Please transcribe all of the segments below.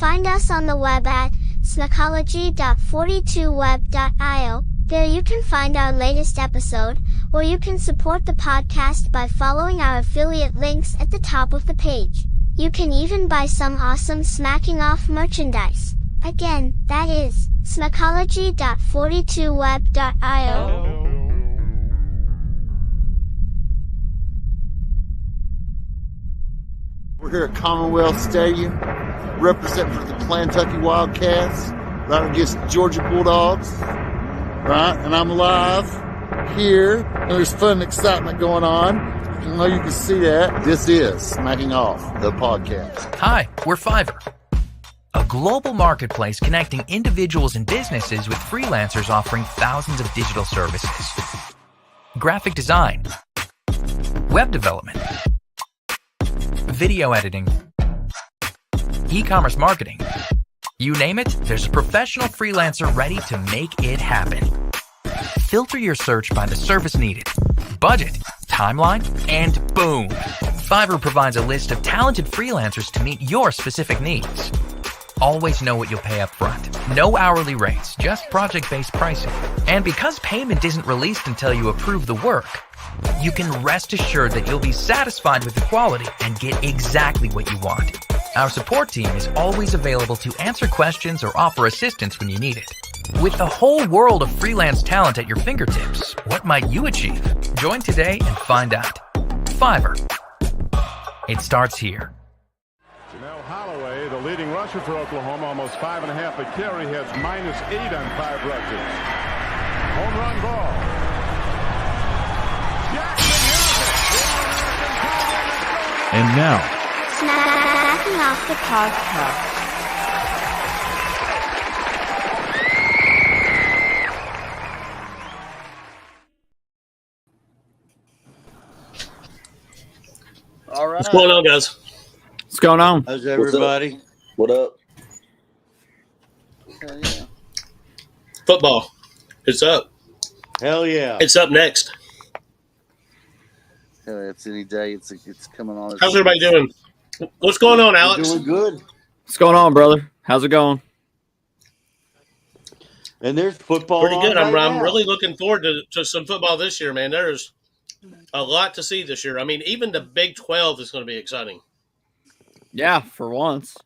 Find us on the web at smecology.42web.io. There you can find our latest episode, or you can support the podcast by following our affiliate links at the top of the page. You can even buy some awesome Smacking Off merchandise. Again, that is smecology.42web.io. We're here at Commonwealth Stadium, representing for the Kentucky Wildcats, right against the Georgia Bulldogs, right? And I'm live here, and there's fun and excitement going on. I know you can see that. This is Smacking Off, the podcast. Hi, we're Fiverr, a global marketplace connecting individuals and businesses with freelancers offering thousands of digital services. Graphic design, web development, video editing, e-commerce marketing. You name it, there's a professional freelancer ready to make it happen. Filter your search by the service needed, budget, timeline, and boom! Fiverr provides a list of talented freelancers to meet your specific needs. Always know what you'll pay up front. No hourly rates, just project-based pricing. And because payment isn't released until you approve the work, you can rest assured that you'll be satisfied with the quality and get exactly what you want. Our support team is always available to answer questions or offer assistance when you need it. With the whole world of freelance talent at your fingertips, what might you achieve? Join today and find out. Fiverr. It starts here. Janelle Holloway, the leading rusher for Oklahoma, almost 5.5 a carry, has -8 on 5 rushes. Home run ball. And now, Smacking Off the podcast. All right. What's going on, guys? what's going on? How's everybody? What up? Hell yeah. Football. It's up. Hell yeah. It's up next. Hell yeah. It's any day. It's coming on. How's everybody doing? What's going on, Alex? Doing good. What's going on, brother? How's it going? And there's football. Pretty good. on right I'm now. really looking forward to some football this year, man. There's a lot to see this year. I mean, even the Big 12 is going to be exciting. Yeah, for once.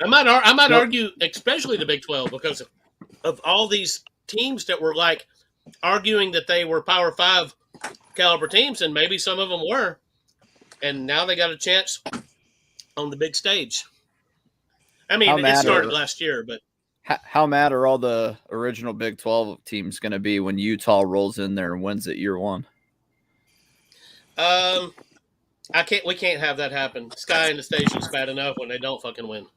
I might argue, especially the Big 12, because of all these teams that were like arguing that they were Power 5 caliber teams, and maybe some of them were, and now they got a chance on the big stage. I mean, it started last year, but How mad are all the original Big 12 teams going to be when Utah rolls in there and wins it year one? we can't have that happen. Sky and the station's bad enough when they don't fucking win.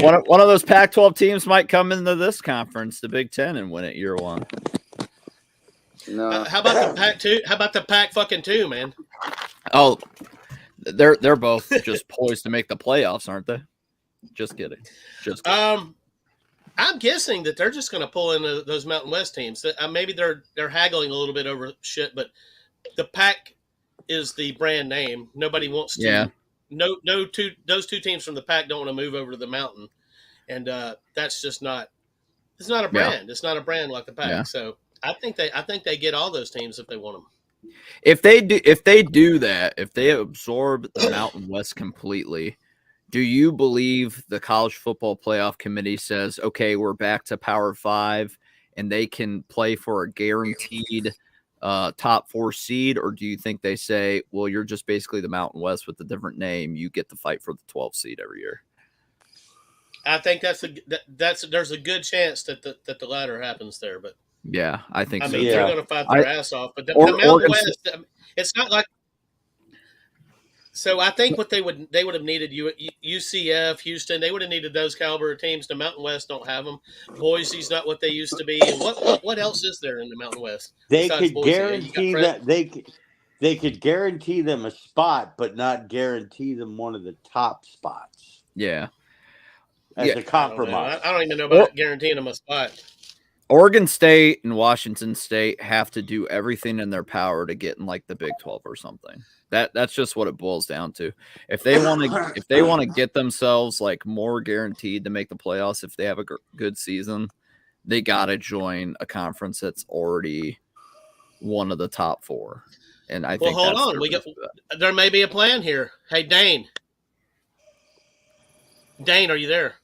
One of those Pac-12 teams might come into this conference, the Big 10, and win it year one. No. How about the Pac-2? How about the Pac-2, man? Oh, they're both just poised to make the playoffs, aren't they? Just kidding. I'm guessing that they're just going to pull in those Mountain West teams. Maybe they're haggling a little bit over shit, but the Pac is the brand name. Nobody wants to. Yeah. Those two teams from the Pac don't want to move over to the Mountain, and that's just not. It's not a brand. Yeah. It's not a brand like the Pac. Yeah. So I think they get all those teams if they want them. If they do that, if they absorb the Mountain West completely, do you believe the College Football Playoff Committee says, okay, we're back to Power 5 and they can play for a guaranteed top 4 seed? Or do you think they say, well, you're just basically the Mountain West with a different name. You get to fight for the 12th seed every year? I think there's a good chance that the latter happens there, but yeah, I think so. I mean, they're going to fight their ass off, but the Mountain West, it's not like. So I think what they would have needed UCF, Houston, they would have needed those caliber of teams. The Mountain West don't have them. Boise's not what they used to be. And what else is there in the Mountain West? They could guarantee that they could guarantee them a spot, but not guarantee them one of the top spots. Yeah, as a compromise. I don't even know about guaranteeing them a spot. Oregon State and Washington State have to do everything in their power to get in like the Big 12 or something. That's just what it boils down to. If they want to get themselves like more guaranteed to make the playoffs, if they have a good season, they got to join a conference that's already one of the top 4. And I think hold on. There may be a plan here. Hey, Dane. Dane, are you there?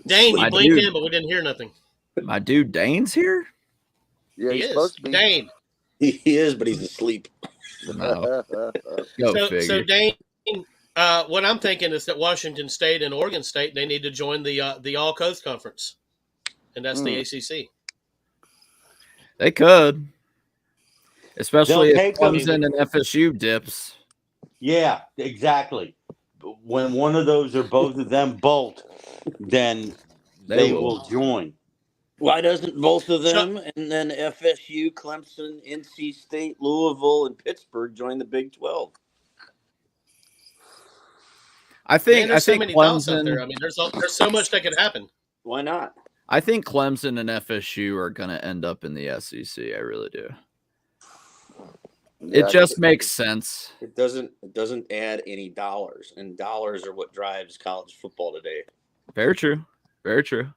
Dane, you blinked in, but we didn't hear nothing. My dude Dane's here? Yeah, he he's is. Supposed to be. Dane. He is, but he's asleep. No. So Dane, what I'm thinking is that Washington State and Oregon State, they need to join the All Coast Conference, and that's the ACC. They could, especially if Clemson and FSU dips. Yeah, exactly. When one of those or both of them bolt, then they will join. Why doesn't both of them and then FSU, Clemson, NC State, Louisville, and Pittsburgh join the Big 12? I think so many doubts out Clemson. there. I mean, there's so much that could happen. Why not? I think Clemson and FSU are going to end up in the SEC. I really do. Yeah, it just makes sense. It doesn't add any dollars, and dollars are what drives college football today. Very true. Very true.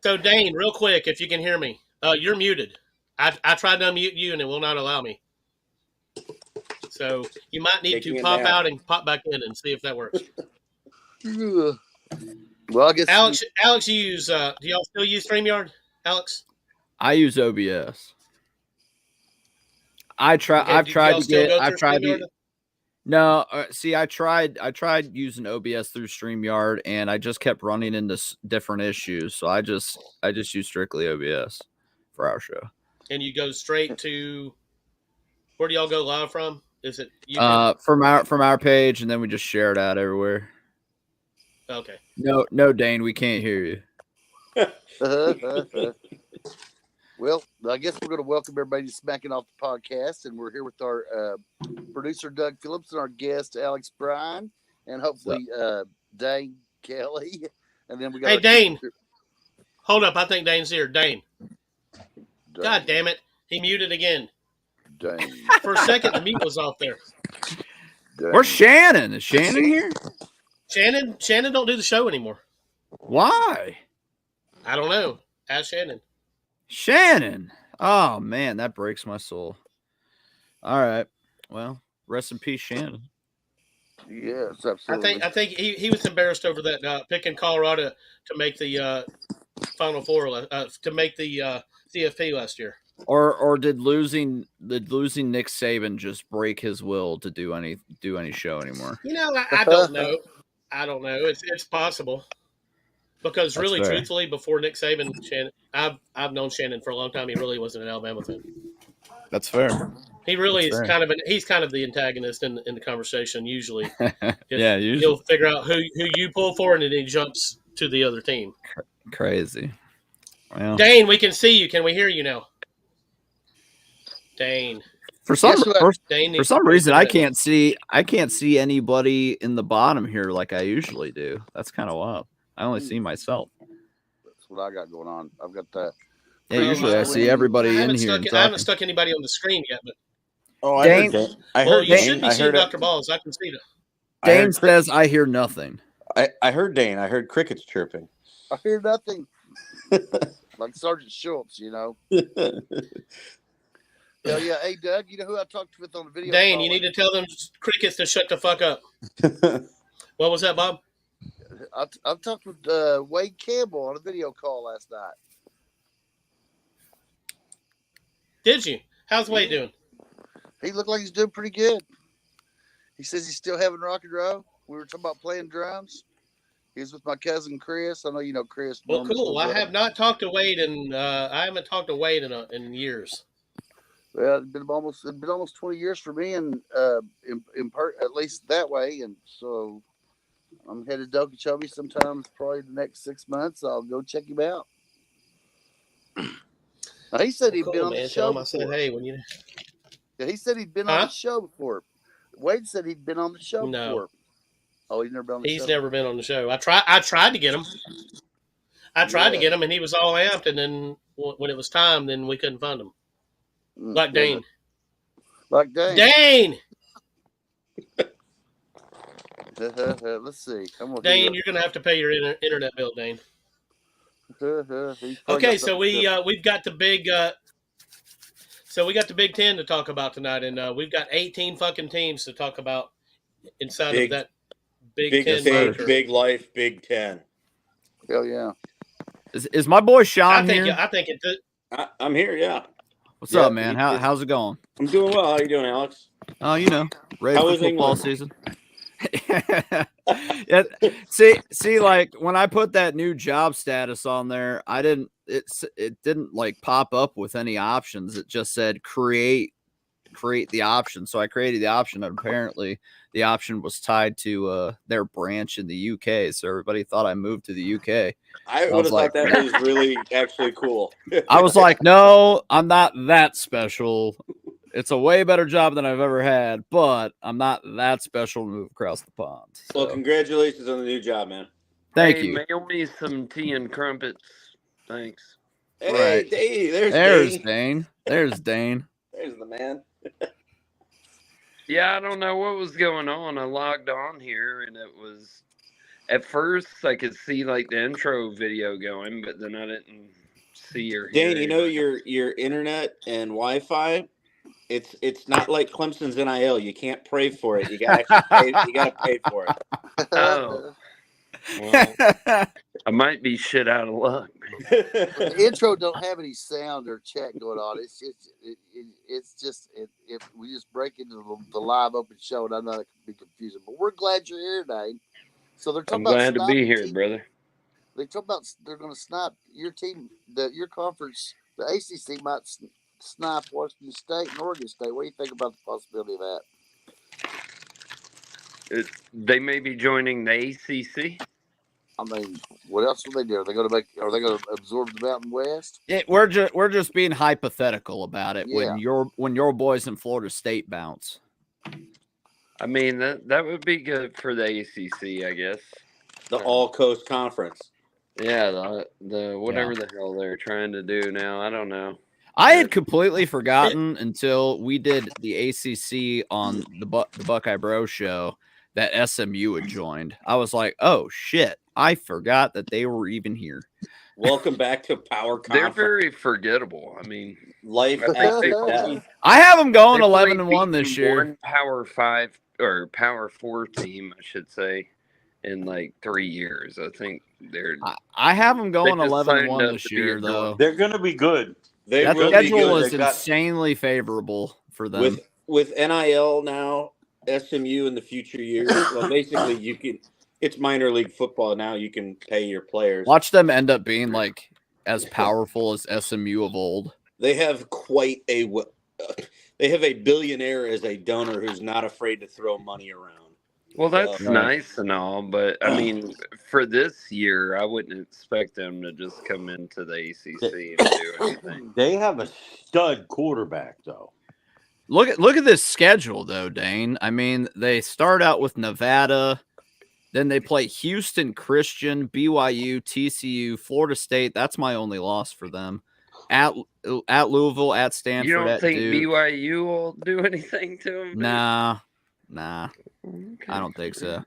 So Dane, real quick, if you can hear me, you're muted. I tried to unmute you, and it will not allow me. So you might need to pop out and pop back in and see if that works. Well, I guess Alex, you use. Do y'all still use StreamYard, Alex? I use OBS. I tried using OBS through StreamYard, and I just kept running into different issues. So I just use strictly OBS for our show. And you go straight to, where do y'all go live from? Is it from our page, and then we just share it out everywhere. Okay. No, Dane, we can't hear you. Well, I guess we're going to welcome everybody to Smacking Off the Podcast, and we're here with our producer, Doug Phillips, and our guest, Alex Bryan, and hopefully Dane Kelly. And then we got Dane. Hold up. I think Dane's here. Dane. God damn it. He muted again. Dane. For a second, the mute was off there. Dane. Where's Shannon? Is Shannon here? Shannon don't do the show anymore. Why? I don't know. Ask Shannon. Shannon. Oh, man, that breaks my soul. All right. Well, rest in peace, Shannon. Yes, absolutely. I think he was embarrassed over that picking Colorado to make the Final Four, to make the CFP last year. Or did losing Nick Saban just break his will to do any show anymore? You know, I don't know. I don't know. It's possible. Because really, truthfully, before Nick Saban, Shannon, I've known Shannon for a long time. He really wasn't an Alabama fan. That's fair. He really is he's kind of the antagonist in the conversation usually. Yeah, usually he'll figure out who you pull for, and then he jumps to the other team. Crazy. Well, Dane, we can see you. Can we hear you now? Dane. For some reason, I can't see anybody in the bottom here like I usually do. That's kind of wild. I only see myself. That's what I got going on. I've got that. Yeah, usually I see everybody in here. I haven't stuck anybody on the screen yet, but Dane, you should be seeing Dr. Balls. I can see that. Dane says I hear nothing. I heard Dane. I heard crickets chirping. I hear nothing. Like Sergeant Schultz, you know. Hell yeah. Hey, Doug, you know who I talked with on the video? Dane, you need to tell them crickets to shut the fuck up. What was that, Bob? I've talked with Wade Campbell on a video call last night. Did you? How's Wade doing? He looked like he's doing pretty good. He says he's still having rock and roll. We were talking about playing drums. He was with my cousin Chris. I know you know Chris. Well, cool. I have not talked to Wade, and I haven't talked to Wade in years. Well, it's been almost 20 years for me, and at least that way. And so I'm headed to Okeechobee sometime, probably the next 6 months. I'll go check him out. Now, he said he'd been on the show before. I said, hey, when you. Yeah, he said he'd been on the show before. Wade said he'd been on the show before. Oh, he's never been on the show. He's never been on the show. I tried to get him. I tried to get him, and he was all amped, and then when it was time, then we couldn't find him. Like Dane. Like Dane. Dane! Let's see. Dane, you're going to have to pay your internet bill, Dane. Okay, so we've got the big we got the Big Ten to talk about tonight, and we've got 18 fucking teams to talk about inside of that Big Ten. Big life, Big Ten. Hell yeah! Is my boy Sean here? Yeah, I think it. I'm here. Yeah. What's up, man? How's it going? I'm doing well. How you doing, Alex? Oh, ready for football England? Season. Yeah, see, like when I put that new job status on there, it didn't like pop up with any options. It just said create the option. So I created the option, and apparently the option was tied to their branch in the UK. So everybody thought I moved to the UK. I would have thought that was really actually cool. I was like, no, I'm not that special. It's a way better job than I've ever had, but I'm not that special to move across the pond. So. Well, congratulations on the new job, man. Thank you. Mail me some tea and crumpets. Thanks. Hey, Right. there's Dane. There's Dane. There's the man. Yeah, I don't know what was going on. I logged on here, and it was at first I could see like the intro video going, but then I didn't see or hear. Dane, your internet and Wi-Fi. It's not like Clemson's NIL. You can't pray for it. You got to pay for it. Oh, well, I might be shit out of luck. The intro don't have any sound or chat going on. It's just if we just break into the live open show, and I know it can be confusing, but we're glad you're here, Dane. So they're talking I'm about glad to be here, brother. They talk about they're going to snipe your team, your conference. The ACC might snipe Washington State and Oregon State. What do you think about the possibility of that? They may be joining the ACC. I mean, what else will they do? Are they going to absorb the Mountain West? We're just being hypothetical about it. Yeah. When your boys in Florida State bounce. I mean that would be good for the ACC, I guess. The All Coast Conference. Yeah, the whatever the hell they're trying to do now. I don't know. I had completely forgotten until we did the ACC on the Buckeye Bro show that SMU had joined. I was like, oh shit, I forgot that they were even here. Welcome back to Power Conference. They're very forgettable. I mean, life. I have them going 11-1 this year. One Power 5 or Power 4 team, I should say, in like 3 years. I think they're. I have them going 11-1 this year, though. They're going to be good. That schedule is insanely favorable for them. With NIL now, SMU in the future years. Well, basically, it's minor league football now. You can pay your players. Watch them end up being like as powerful as SMU of old. They have they have a billionaire as a donor who's not afraid to throw money around. Well, that's nice and all, but I mean, for this year, I wouldn't expect them to just come into the ACC and do anything. They have a stud quarterback, though. Look at this schedule, though, Dane. I mean, they start out with Nevada, then they play Houston Christian, BYU, TCU, Florida State. That's my only loss for them. At Louisville, at Stanford. You don't at think Duke. BYU will do anything to them? Nah. Okay. I don't think so.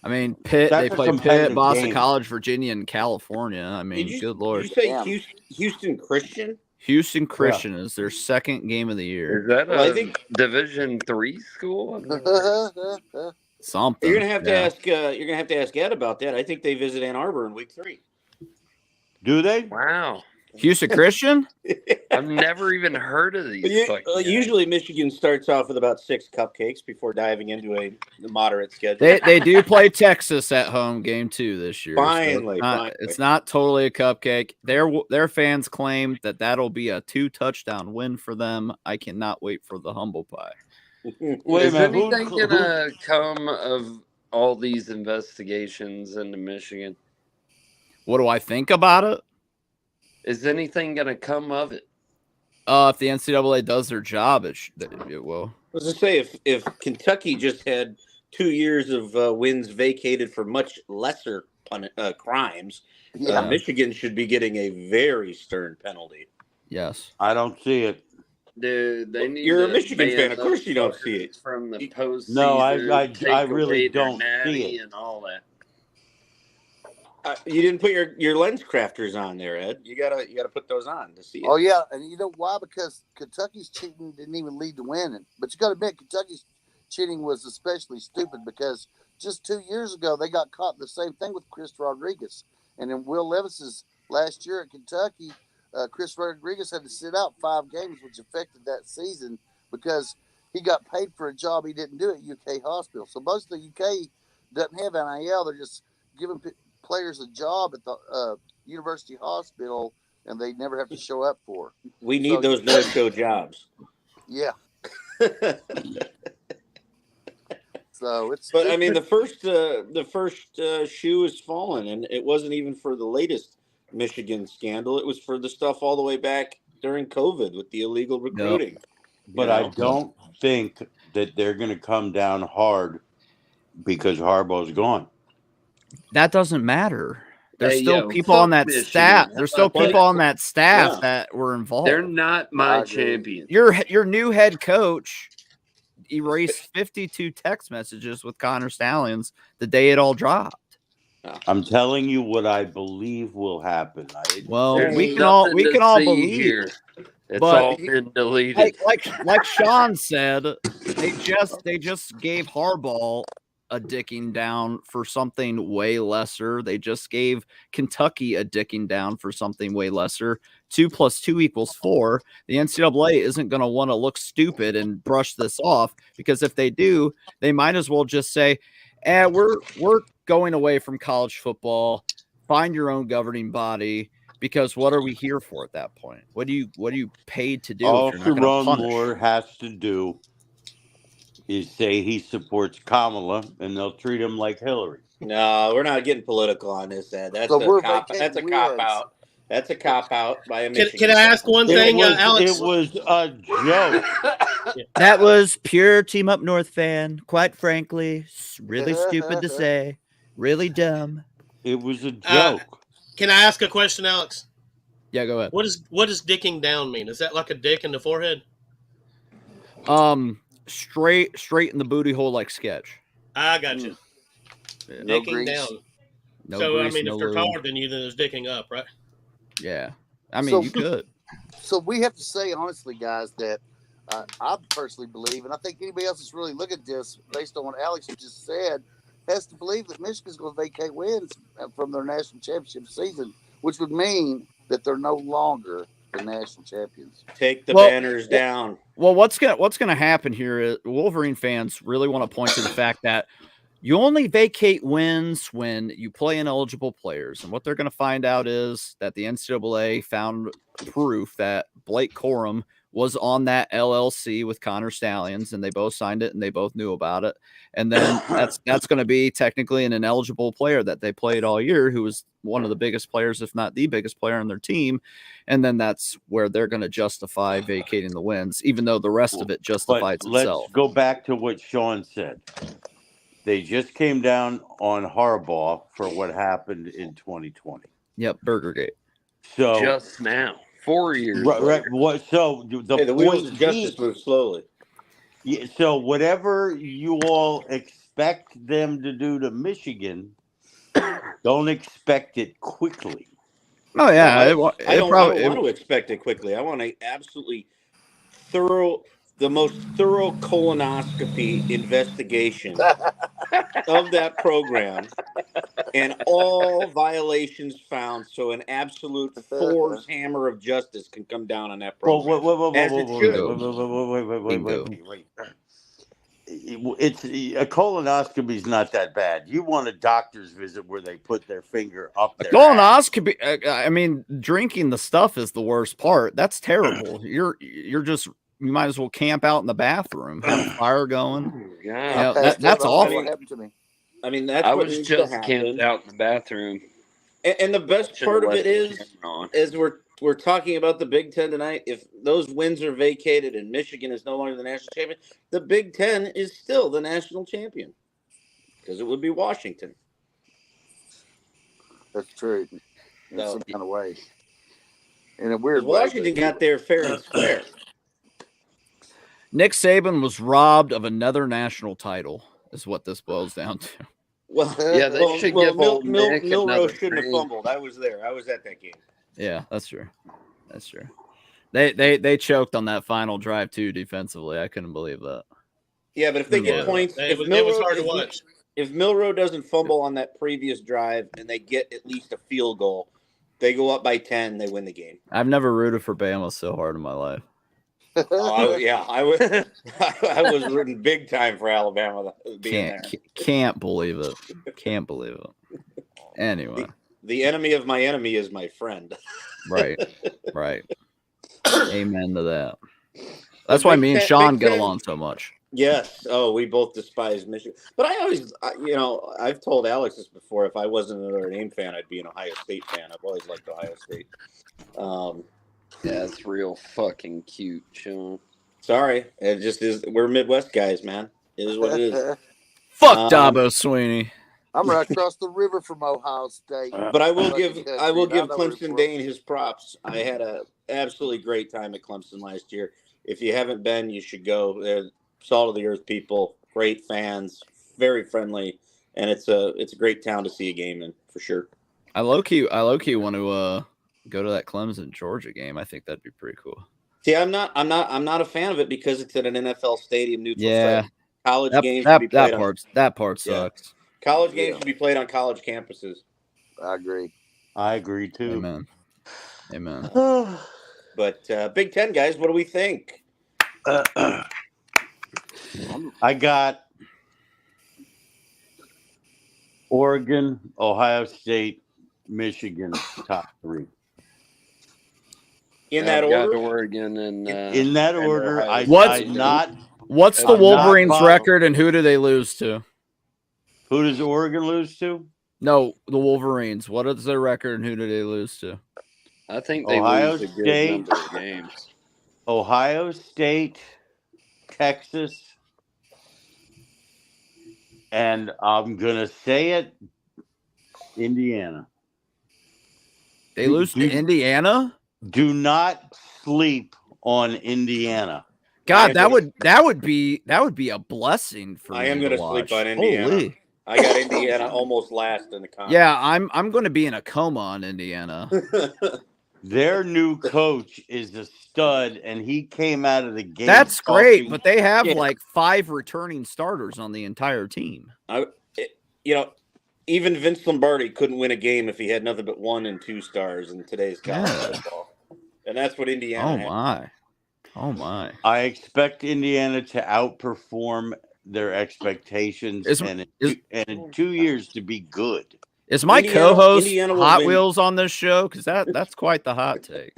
I mean, Pitt. That's They play Pitt, Boston College, Virginia, and California. I mean, good lord. Did you say Houston Christian? Houston Christian is their second game of the year. Is that I think Division III school? Something. You're gonna have to ask. You're gonna have to ask Ed about that. I think they visit Ann Arbor in week 3. Do they? Wow. Houston Christian? I've never even heard of these. Usually, Michigan starts off with about 6 cupcakes before diving into a moderate schedule. They do play Texas at home game 2 this year. Finally, it's not totally a cupcake. Their fans claim that that'll be a 2-touchdown win for them. I cannot wait for the humble pie. Is anything gonna come of all these investigations into Michigan? What do I think about it? Is anything going to come of it? If the NCAA does their job, it will. I was going to say, if Kentucky just had 2 years of wins vacated for much lesser crimes. Yeah. Michigan should be getting a very stern penalty. Yes. I don't see it. Dude, they need You're a to Michigan ban fan. Of course those you don't see it. fuckers from the postseason. No, I take really away their don't see natty it. and all that. You didn't put your lens crafters on there, Ed. You gotta put those on to see it. Oh yeah, and you know why? Because Kentucky's cheating didn't even lead to winning. But you got to admit, Kentucky's cheating was especially stupid because just 2 years ago they got caught in the same thing with Chris Rodriguez, and in Will Levis's last year at Kentucky, Chris Rodriguez had to sit out 5 games, which affected that season because he got paid for a job he didn't do at UK Hospital. So most of the UK doesn't have NIL; they're just giving players a job at the University Hospital, and they never have to show up for. We need those no-show jobs. Yeah. So it's. But I mean, the first shoe has fallen, and it wasn't even for the latest Michigan scandal. It was for the stuff all the way back during COVID with the illegal recruiting. Yep. But I don't think that they're going to come down hard because Harbaugh's gone. That doesn't matter. There's Hey, still yo, people fuck on that Michigan. staff. There's still Fuck people that. on that staff Yeah. that were involved. They're not I my agree. champion. Your new head coach erased 52 text messages with Connor Stallions the day it all dropped. I'm telling you what I believe will happen. Well, There's we can all nothing to all see believe. here. It's But- all been deleted. Like Sean said, they just gave Harbaugh a dicking down for something way lesser. They just gave Kentucky a dicking down for something way lesser. 2 + 2 = 4. The NCAA isn't going to want to look stupid and brush this off, because if they do, they might as well just say, we're going away from college football. Find your own governing body. Because what are we here for at that point? What are you paid to do? All if you're not Sharon gonna punish? Moore has to do is say he supports Kamala, and they'll treat him like Hillary. No, we're not getting political on this, Ed. That's So we're a cop. vacating That's a wins. cop out. That's a cop out by a Can, Michigan. can I ask one thing, Alex? It was a joke. That was pure Team Up North fan. Quite frankly, really stupid to say. Really dumb. It was a joke. Can I ask a question, Alex? Yeah, go ahead. What does dicking down mean? Is that like a dick in the forehead? Straight in the booty hole like Sketch. I got you. Yeah. No Dicking grease. down. No So grease, I mean, no if they're lube. taller than you, then it's dicking up, right? Yeah, I mean, So- you could. So we have to say honestly, guys, that I personally believe, and I think anybody else that's really looking at this based on what Alex just said, has to believe that Michigan's going to vacate wins from their national championship season, which would mean that they're no longer the national champions. Take the Well, banners down. Well, what's gonna happen here is Wolverine fans really want to point to the fact that you only vacate wins when you play ineligible players. And what they're going to find out is that the NCAA found proof that Blake Corum was on that LLC with Connor Stallions, and they both signed it and they both knew about it. And then that's going to be technically an ineligible player that they played all year, who was one of the biggest players, if not the biggest player on their team. And then that's where they're going to justify vacating the wins, even though the rest of it justifies But let's itself. go back to what Sean said. They just came down on Harbaugh for what happened in 2020. Yep, Burgergate. So Just now, 4 years. right, later. what? So The wheels of justice move slowly. Yeah, so whatever you all expect them to do to Michigan, don't expect it quickly. Oh yeah, I don't want to expect it quickly. I want a absolutely the most thorough colonoscopy investigation of that program, and all violations found, so an absolute Thor's hammer of justice can come down on that program. Wait. It's a colonoscopy is not that bad. You want a doctor's visit where they put their finger up there. Colonoscopy. I mean, drinking the stuff is the worst part. That's terrible. You might as well camp out in the bathroom, have a fire going. God. That's awful. What happened to me? I mean, that's I what was needs to just happen. camped out in the bathroom. And the best Should've part of left it the is, camera on. as we're talking about the Big Ten tonight, if those wins are vacated and Michigan is no longer the national champion, the Big Ten is still the national champion, because it would be Washington. That's true. In So, some kind of way. In a weird 'cause way. Washington got there fair and square. Nick Saban was robbed of another national title, is what this boils down to. Well, Yeah, they should give old Nick Milrose another shouldn't have ring. fumbled. I was there. I was at that game. Yeah, that's true. That's true. They choked on that final drive too defensively. I couldn't believe that. Yeah, but if they get points, it was hard to watch. If Milroe doesn't fumble on that previous drive and they get at least a field goal, they go up by 10, they win the game. I've never rooted for Bama so hard in my life. I was rooting big time for Alabama being there. Can't believe it. Can't believe it. Anyway. The enemy of my enemy is my friend. Right. Amen to that. That's why me and Sean get along so much. Yes. Oh, we both despise Michigan. But I always, I've told Alex this before. If I wasn't a Notre Dame fan, I'd be an Ohio State fan. I've always liked Ohio State. Yeah, it's real fucking cute, Sean. Sorry. It just is. We're Midwest guys, man. It is what it is. Fuck Dabo Sweeney. I'm right across the river from Ohio State. But I will give Clemson Dane his props. I had a absolutely great time at Clemson last year. If you haven't been, you should go. They're salt of the earth people, great fans, very friendly, and it's a great town to see a game in for sure. I low key want to go to that Clemson Georgia game. I think that'd be pretty cool. See, I'm not a fan of it because it's at an NFL stadium neutral site. College games that part sucks. College games should be played on college campuses. I agree. I agree too. Amen. But Big Ten guys, what do we think? I got Oregon, Ohio State, Michigan, top three. In that order? Oregon and in that order. What's the Wolverines' record and who do they lose to? Who does Oregon lose to? No, the Wolverines. What is their record and who do they lose to? I think they Ohio lose a good State, number of games. Ohio State, Texas, and I'm gonna say it, Indiana. They lose to Indiana? Do not sleep on Indiana. God, that would be a blessing for me. I am going to sleep on Indiana. Holy. I got Indiana almost last in the conference. Yeah, I'm going to be in a coma on Indiana. Their new coach is a stud, and he came out of the gate. That's great, but they have like 5 returning starters on the entire team. Even Vince Lombardi couldn't win a game if he had nothing but 1 and 2 stars in today's college football. And that's what Indiana had. Oh my! I expect Indiana to outperform their expectations and in 2 years to be good. Is my co-host Hot Wheels on this show? Because that's quite the hot take.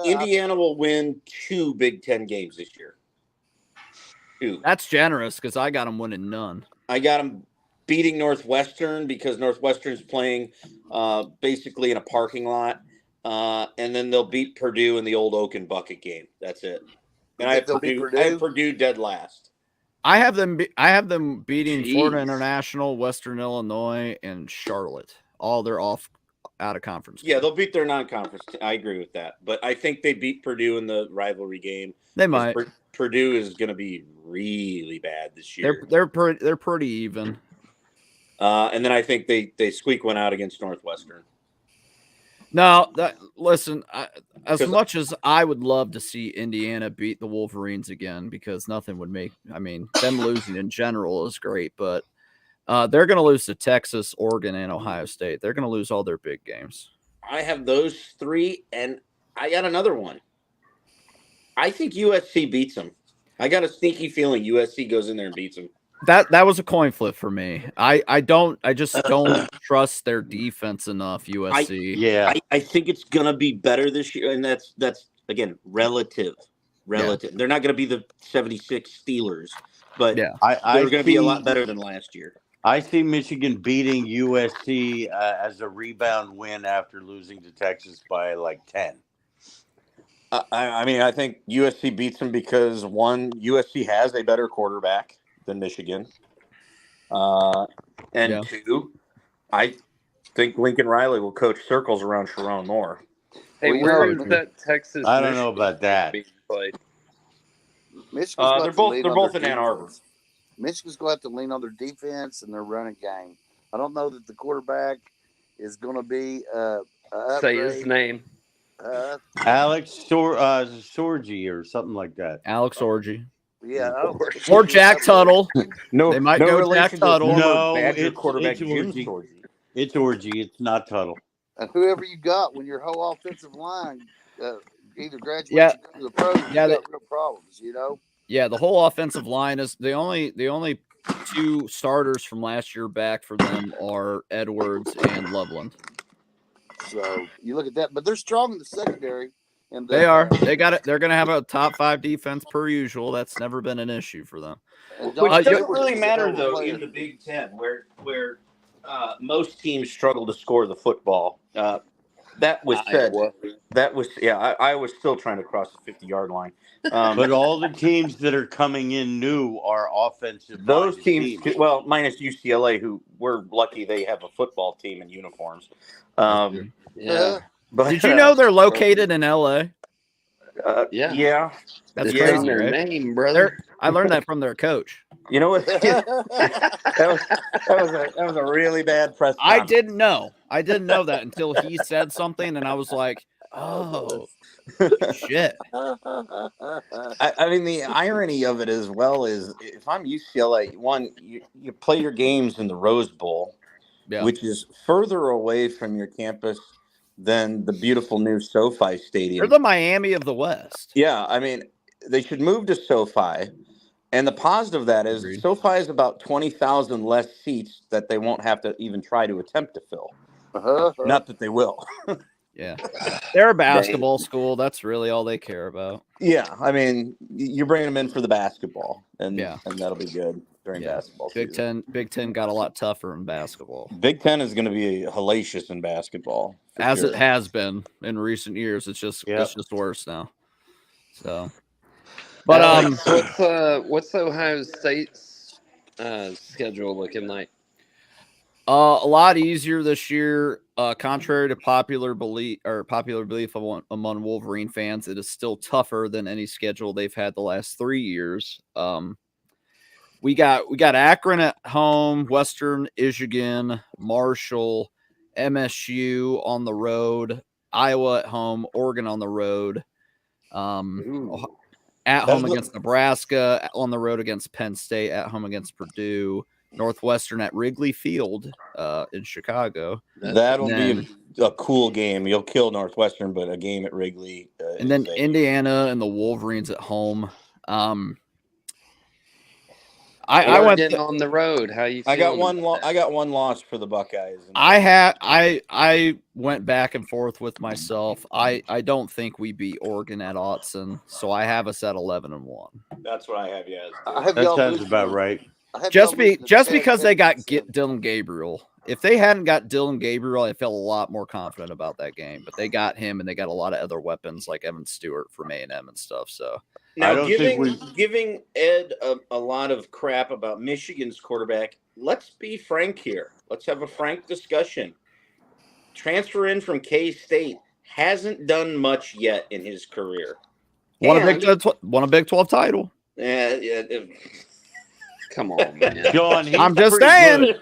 Indiana will win 2 Big Ten games this year. 2. That's generous because I got them winning none. I got them beating Northwestern because Northwestern's playing basically in a parking lot. And then they'll beat Purdue in the old Oaken Bucket game. That's it. And I have Purdue dead last. I have them beating Florida International, Western Illinois, and Charlotte. They're off out of conference. Yeah, they'll beat their non-conference. I agree with that. But I think they beat Purdue in the rivalry game. They might. Purdue is going to be really bad this year. They're pretty even. And then I think they squeak one out against Northwestern. No, listen, as much as I would love to see Indiana beat the Wolverines again, because nothing would them losing in general is great, but they're going to lose to Texas, Oregon, and Ohio State. They're going to lose all their big games. I have those 3, and I got another one. I think USC beats them. I got a sneaky feeling USC goes in there and beats them. That was a coin flip for me. I just don't trust their defense enough, USC. I think it's gonna be better this year, and that's again relative. Yeah. They're not gonna be the 76 Steelers, but they're gonna be a lot better than last year. I see Michigan beating USC as a rebound win after losing to Texas by like 10. I think USC beats them because USC has a better quarterback than Michigan. And 2, think Lincoln Riley will coach circles around Sharon Moore. Hey, Well, where is that Texas? I don't know about that. being played? Michigan's going They're to both lean they're on both their in Ann Arbor. defense. Michigan's going to have to lean on their defense and their running game. I don't know that the quarterback is going to be Say his name. Alex Sorgi or something like that. Alex Orgy. Yeah, I don't think Or Jack Tuttle. No, They might no go relation Jack to Tuttle. former No, Badger it's quarterback Jim Orgy. Sorgi. It's Orgy. It's not Tuttle. And whoever you got when your whole offensive line either graduates Yeah. or goes to the pros, you Yeah, got real problems, you know? Yeah, the whole offensive line is the only two starters from last year back for them are Edwards and Loveland. So you look at that, but they're strong in the secondary. And They are. They got it. They're going to have a top 5 defense per usual. That's never been an issue for them. Which doesn't really matter though in the Big Ten, where most teams struggle to score the football. That was said. Iowa's still trying to cross the 50-yard line. But all the teams that are coming in new are offensive. Those teams, well, minus UCLA, who we're lucky they have a football team in uniforms. Yeah. But, did you know they're located in LA? Yeah. That's It's crazy, in their right? name, brother. I learned that from their coach. You know what? that was a really bad press I conference. didn't know. I didn't know that until he said something, and I was like, "Oh, shit!" I mean, the irony of it as well is, if I'm UCLA, one, you play your games in the Rose Bowl, which is further away from your campus than the beautiful new SoFi Stadium. They're the Miami of the West. Yeah, I mean, they should move to SoFi. And the positive of that is SoFi is about 20,000 less seats that they won't have to even try to attempt to fill. Not that they will. Yeah. They're a basketball school. That's really all they care about. Yeah, I mean, you're bringing them in for the basketball, and that'll be good during basketball season. Big Ten got a lot tougher in basketball. Big Ten is going to be hellacious in basketball, as it has been in recent years. It's just worse now. So, but what's Ohio State's schedule looking like? A lot easier this year. Contrary to popular belief among Wolverine fans, it is still tougher than any schedule they've had the last 3 years. We got Akron at home, Western Michigan, Marshall, MSU on the road, Iowa at home, Oregon on the road, at home against Nebraska, on the road against Penn State, at home against Purdue, Northwestern at Wrigley Field in Chicago. That'll be a cool game. You'll kill Northwestern, but a game at Wrigley. And then Indiana and the Wolverines at home. I went on the road. How you? I got one loss for the Buckeyes. I went back and forth with myself. I don't think we beat Oregon at Autzen, so I have us at 11-1. That's what I have. Yeah, that sounds about right. Just because they got Dylan Gabriel. If they hadn't got Dylan Gabriel, I felt a lot more confident about that game. But they got him, and they got a lot of other weapons like Evan Stewart from A&M and stuff. So now, giving Ed a lot of crap about Michigan's quarterback, let's be frank here. Let's have a frank discussion. Transfer in from K-State hasn't done much yet in his career. Won a Big 12 title. Yeah. Come on, man. John, I'm just saying.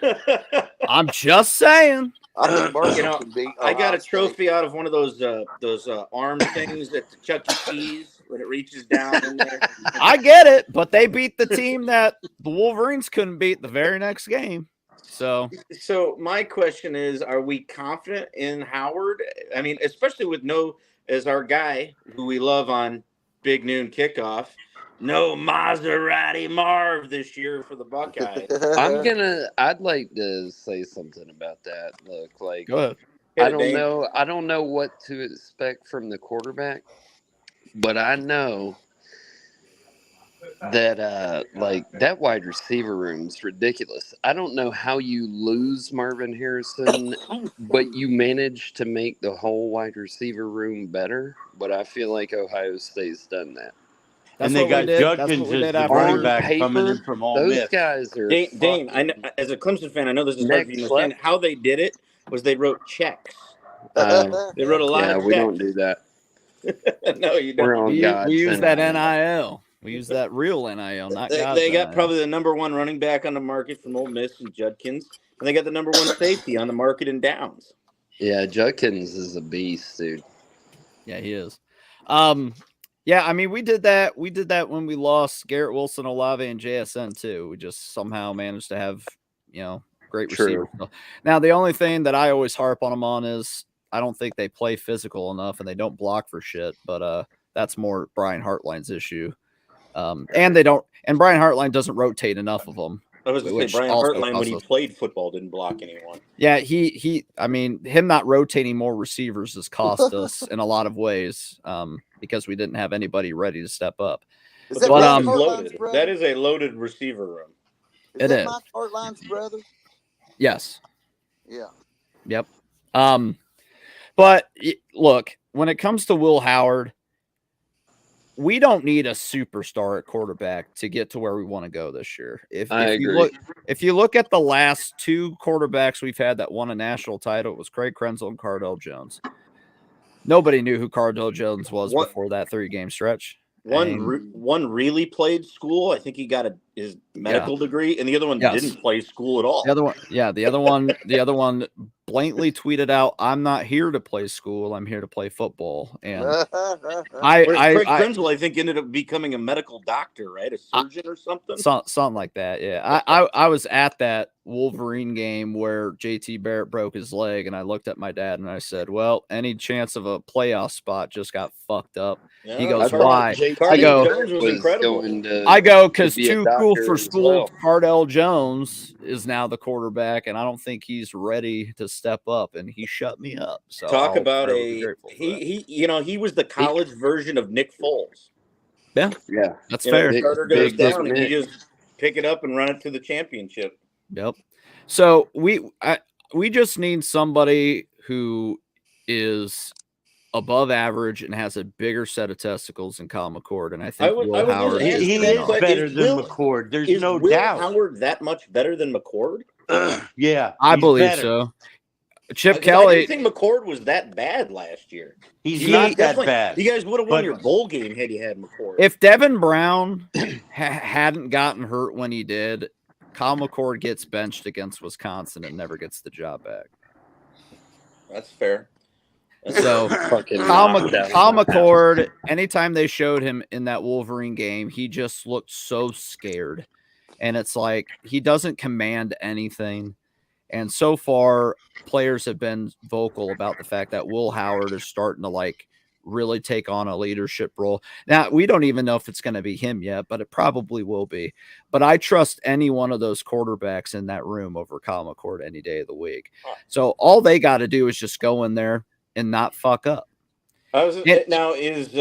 I'm just saying. I got a trophy out of one of those arm things at the Chuck E. Cheese when it reaches down in there. I get it, but they beat the team that the Wolverines couldn't beat the very next game. So my question is, are we confident in Howard? I mean, especially with as our guy who we love on Big Noon Kickoff, no Maserati Marv this year for the Buckeyes. I'd like to say something about that. Look, like, go ahead. I don't know what to expect from the quarterback, but I know that that wide receiver room's ridiculous. I don't know how you lose Marvin Harrison, but you manage to make the whole wide receiver room better. But I feel like Ohio State's done that. And they got Judkins as the running back coming in from Ole Miss. Those guys are Dane, I know, as a Clemson fan, I know this is hard for you to understand how they did it. was they wrote checks. They wrote a lot of checks. We don't do that. No, you don't. We're on We God's use that NIL. NIL. We use that real NIL, not God's They got NIL. probably the number one running back on the market from Ole Miss and Judkins, and they got the number one safety on the market in Downs. Yeah, Judkins is a beast, dude. Yeah, he is. Yeah, I mean, we did that. We did that when we lost Garrett Wilson, Olave, and JSN too. We just somehow managed to have, great receivers. Now, the only thing that I always harp on them on is I don't think they play physical enough and they don't block for shit. But that's more Brian Hartline's issue. And Brian Hartline doesn't rotate enough of them. I was going to say, Brian Hartline, when he played football, didn't block anyone. Yeah, I mean, him not rotating more receivers has cost us in a lot of ways because we didn't have anybody ready to step up. That is a loaded receiver room. Is that Mike Hartline's brother? Yes. Yeah. Yep. But look, when it comes to Will Howard, we don't need a superstar at quarterback to get to where we want to go this year. If you look at the last two quarterbacks we've had that won a national title, it was Craig Krenzel and Cardell Jones. Nobody knew who Cardell Jones was before that 3-game stretch. One really played school. I think he got his medical degree, and the other one didn't play school at all. The other one blatantly tweeted out, "I'm not here to play school. I'm here to play football." And Craig Krenzel, I think, ended up becoming a medical doctor, right? A surgeon or something. Something like that. Yeah, I was at that Wolverine game where JT Barrett broke his leg, and I looked at my dad and I said, "Well, any chance of a playoff spot just got fucked up." Yeah, he goes, "Why?" I go, "Because too cool for school. Well. Cardell Jones is now the quarterback, and I don't think he's ready to step up." And he shut me up. So talk about he was the college version of Nick Foles. Yeah, that's fair. Starter goes down, and you just pick it up and run it to the championship. Yep. So we just need somebody who is above average and has a bigger set of testicles than Kyle McCord, and I think Will Howard he is better than McCord. There's no doubt. Will Howard that much better than McCord? Yeah, I believe so. Chip Kelly. I didn't think McCord was that bad last year. He's not that bad. You guys would have won your bowl game had you had McCord. If Devin Brown hadn't gotten hurt when he did, Kyle McCord gets benched against Wisconsin and never gets the job back. That's fair. So Kyle McCord, anytime they showed him in that Wolverine game, he just looked so scared. And it's like he doesn't command anything. And so far, players have been vocal about the fact that Will Howard is starting to really take on a leadership role. Now, we don't even know if it's going to be him yet, but it probably will be. But I trust any one of those quarterbacks in that room over Kyle McCord any day of the week. So all they got to do is just go in there and not fuck up. Now, is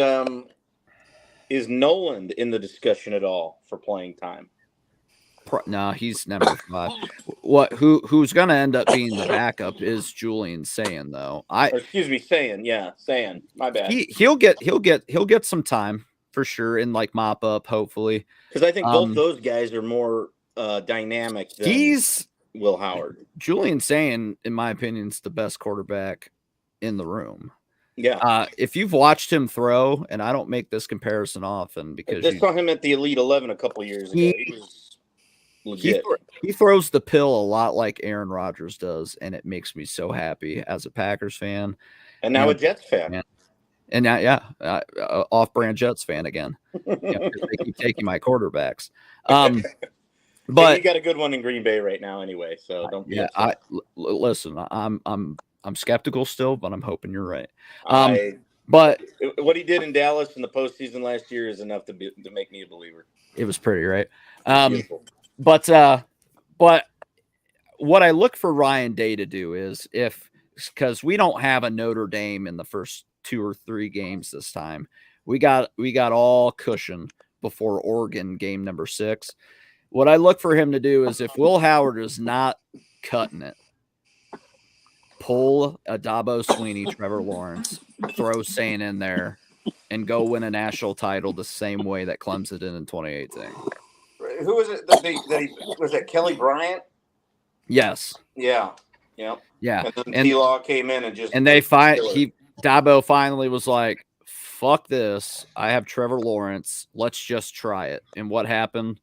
Noland in the discussion at all for playing time? No, he's number 5. Who's going to end up being the backup is Julian Sayin, though. Sayin. Yeah, Sayin. My bad. He'll get some time for sure in mop up, hopefully. Because I think both those guys are more dynamic than Will Howard. Julian Sayin, in my opinion, is the best quarterback in the room. Yeah. If you've watched him throw, and I don't make this comparison often because I saw him at the Elite 11 a couple years ago. He was legit. He throws the pill a lot like Aaron Rodgers does, and it makes me so happy as a Packers fan. And now a Jets fan. And now, off-brand Jets fan again. They keep taking my quarterbacks. But you got a good one in Green Bay right now, anyway. So don't. Listen. I'm skeptical still, but I'm hoping you're right. But what he did in Dallas in the postseason last year is enough to make me a believer. It was pretty, right? But what I look for Ryan Day to do is because we don't have a Notre Dame in the first 2 or 3 games this time. We got all cushion before Oregon game number 6. What I look for him to do is if Will Howard is not cutting it, pull a Dabo Sweeney, Trevor Lawrence, throw Sayin in there, and go win a national title the same way that Clemson did in 2018. Who was it? Was that Kelly Bryant? Yes. Yeah. Yep. Yeah. And then And T-Law came in and just Dabo finally was like, fuck this. I have Trevor Lawrence. Let's just try it. And what happened?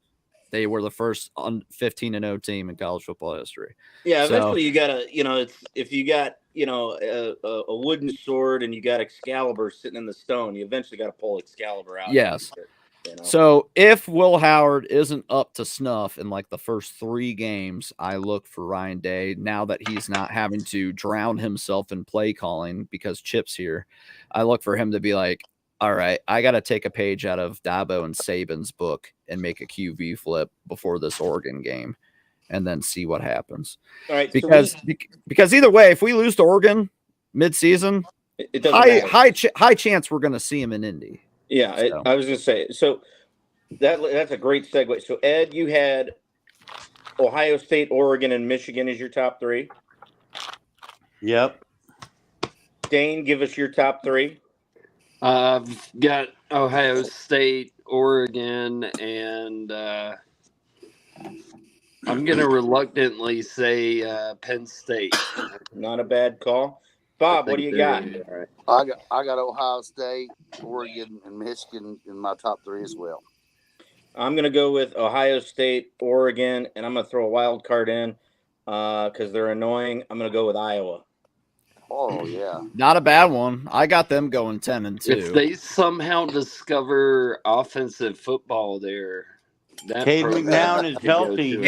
They were the first 15-0 team in college football history. Yeah, So, eventually you gotta, it's if you got, a wooden sword and you got Excalibur sitting in the stone, you eventually got to pull Excalibur out. yes. So if Will Howard isn't up to snuff in like the first 3 games, I look for Ryan Day now that he's not having to drown himself in play calling because Chip's here. I look for him to be like, all right, I got to take a page out of Dabo and Saban's book and make a QB flip before this Oregon game and then see what happens. All right. Because either way, if we lose to Oregon midseason, it doesn't high chance we're going to see him in Indy. Yeah, So. I was going to say, so that's a great segue. So, Ed, you had Ohio State, Oregon, and Michigan as your top 3. Yep. Dane, give us your top 3. I've got Ohio State, Oregon, and I'm going to reluctantly say Penn State. Not a bad call. Bob, what do you got? All right. I got Ohio State, Oregon, and Michigan in my top 3 as well. I'm going to go with Ohio State, Oregon, and I'm going to throw a wild card in because they're annoying. I'm going to go with Iowa. Oh, yeah. Not a bad one. I got them going 10-2. If they somehow discover offensive football there, Cade McNown is healthy.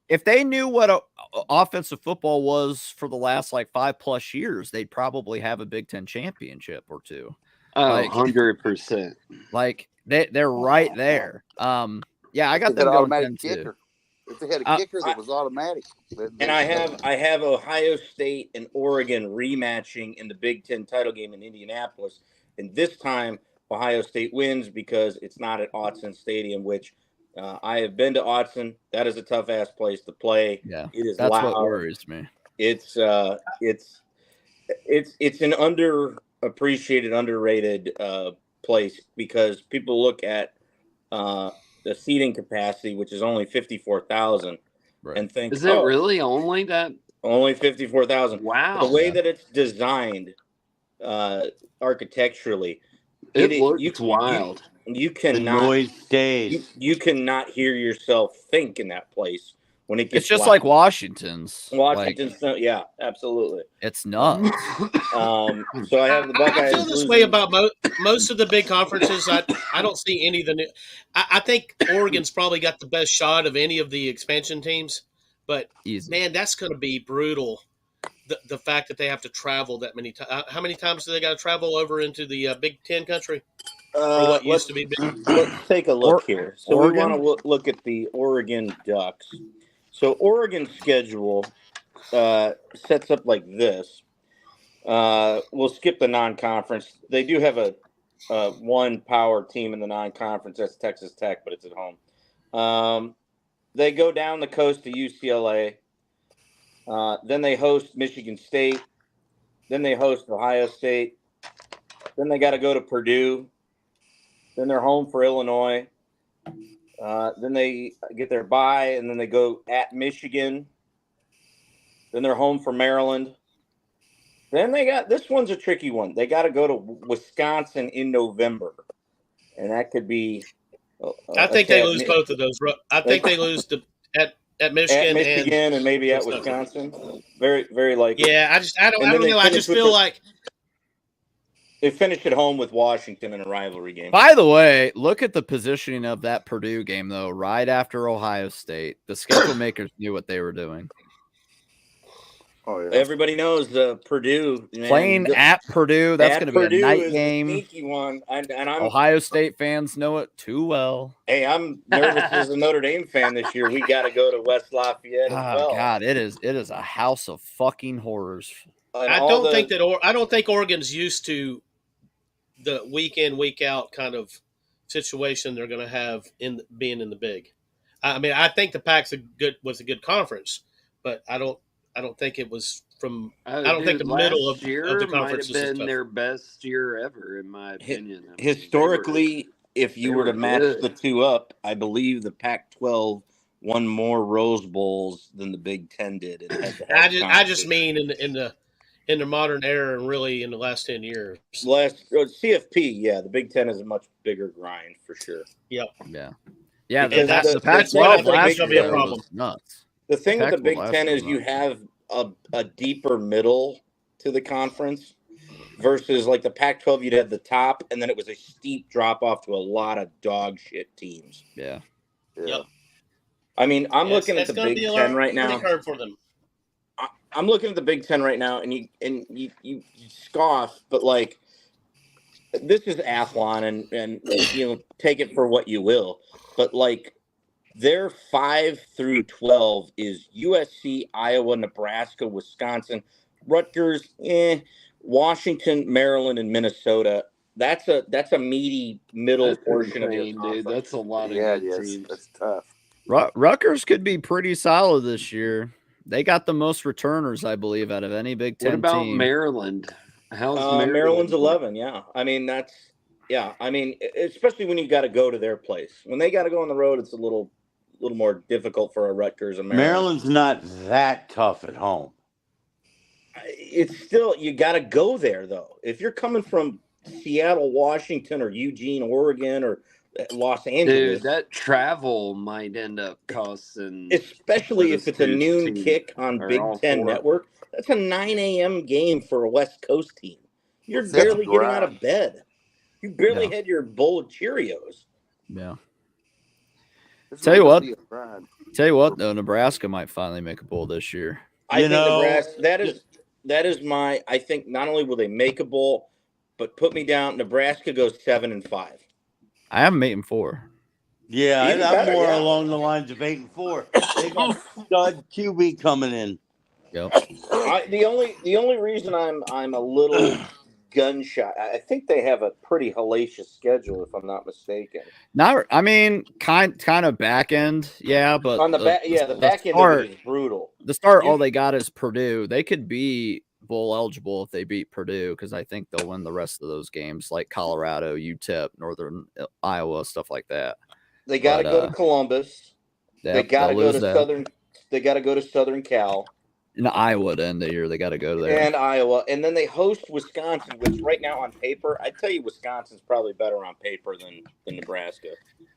If they knew what offensive football was for the last like 5+ years, they'd probably have a Big Ten championship or 2. Oh, 100%. Like they're right there. Yeah, I got them going 10-2. If they had a kicker that was automatic. And I have Ohio State and Oregon rematching in the Big Ten title game in Indianapolis. And this time, Ohio State wins because it's not at Autzen Stadium, which I have been to Autzen. That is a tough-ass place to play. Yeah, it is that's loud. what worries me. It's an underappreciated, underrated place because people look at the seating capacity, which is only 54,000, right, and think, is it really only that? Only 54,000. Wow. The way that it's designed architecturally, it looks wild. You cannot. The noise stays. You cannot hear yourself think in that place when it gets. It's just loud. like Washington's. Yeah, absolutely. It's nuts. So I have the Buckeyes. I feel this way about most of the big conferences. I don't see any of the new. I think Oregon's probably got the best shot of any of the expansion teams, but man, that's going to be brutal. The fact that they have to travel that many times. How many times do they got to travel over into the Big Ten country? Or what used to be big? Let's take a look here. So Oregon? We want to look at the Oregon Ducks. So Oregon's schedule sets up like this. We'll skip the non-conference. They do have a one power team in the non-conference. That's Texas Tech, but it's at home. They go down the coast to UCLA. Then they host Michigan State. Then they host Ohio State. Then they got to go to Purdue. Then they're home for Illinois. Then they get their bye, and then they go at Michigan. Then they're home for Maryland. Then they got – this one's a tricky one. They got to go to Wisconsin in November, and that could be I think they lose both of those. I think they lose at Michigan, and maybe at Wisconsin. Very, very likely. Yeah, I don't know. I just feel like – they finished at home with Washington in a rivalry game. By the way, look at the positioning of that Purdue game, though, right after Ohio State. The schedule makers knew what they were doing. Oh, yeah. Everybody knows Purdue. Man, playing at Purdue. That's going to be Purdue a night is game. A sneaky one. And I'm Ohio State fans know it too well. Hey, I'm nervous as a Notre Dame fan this year. We got to go to West Lafayette as well. God, it is a house of fucking horrors. I don't think Oregon's used to the week in, week out kind of situation they're going to have in being in the big. I mean, I think the Pac's was a good conference, but I don't think it was from. I don't think the middle of the conference might have been their best year ever, in my opinion. I mean, historically, if you were to match the two up, I believe the Pac-12 won more Rose Bowls than the Big Ten did in head-to-head I just mean in the modern era and really in the last 10 years. CFP, yeah, the Big Ten is a much bigger grind for sure. Yep. Yeah. Because The Pac-12 last gonna be year a problem. was nuts. The thing with the Big Pac-12 Ten last is year you have a deeper middle to the conference versus like the Pac-12, you'd have the top, and then it was a steep drop off to a lot of dog shit teams. Yeah. Yep. I mean, I'm looking at the gonna Big be a Ten right now. curve for them. I'm looking at the Big Ten right now, and you scoff, but like this is Athlon, and you know, take it for what you will. But like their 5 through 12 is USC, Iowa, Nebraska, Wisconsin, Rutgers, Washington, Maryland, and Minnesota. That's a meaty middle portion of your conference. Dude. That's a lot of Yeah, good teams. that's tough. Rutgers could be pretty solid this year. They got the most returners, I believe, out of any Big Ten What about team. Maryland? How's Maryland's 11? Yeah, I mean I mean, especially when you got to go to their place. When they got to go on the road, it's a little more difficult for a Rutgers and Maryland. Maryland's not that tough at home. It's still, you got to go there though. If you're coming from Seattle, Washington, or Eugene, Oregon, or Los Angeles, Dude, that travel might end up costing. Especially if it's a noon kick on Big Ten Network. That's a 9 a.m. game for a West Coast team. You're barely getting out of bed. You barely had your bowl of Cheerios. Yeah. Tell you what, though, Nebraska might finally make a bowl this year. I think Nebraska. That is my. I think not only will they make a bowl, but put me down. Nebraska goes 7-5. I have them 8-4. Yeah, I'm more along the lines of 8-4. They got stud QB coming in. Yep. The only reason I'm a little gun shy, I think they have a pretty hellacious schedule, if I'm not mistaken. I mean, kind of back end, yeah, but on the back, the back end of it is brutal. The start, all they got is Purdue. They could be bowl eligible if they beat Purdue, because I think they'll win the rest of those games, like Colorado, UTEP, Northern Iowa, stuff like that. They got to go to Columbus. They got to go to Southern. They got to go to Southern Cal. In Iowa to end the year, they got to go there. And Iowa, and then they host Wisconsin, which right now on paper, I'd tell you Wisconsin's probably better on paper than Nebraska.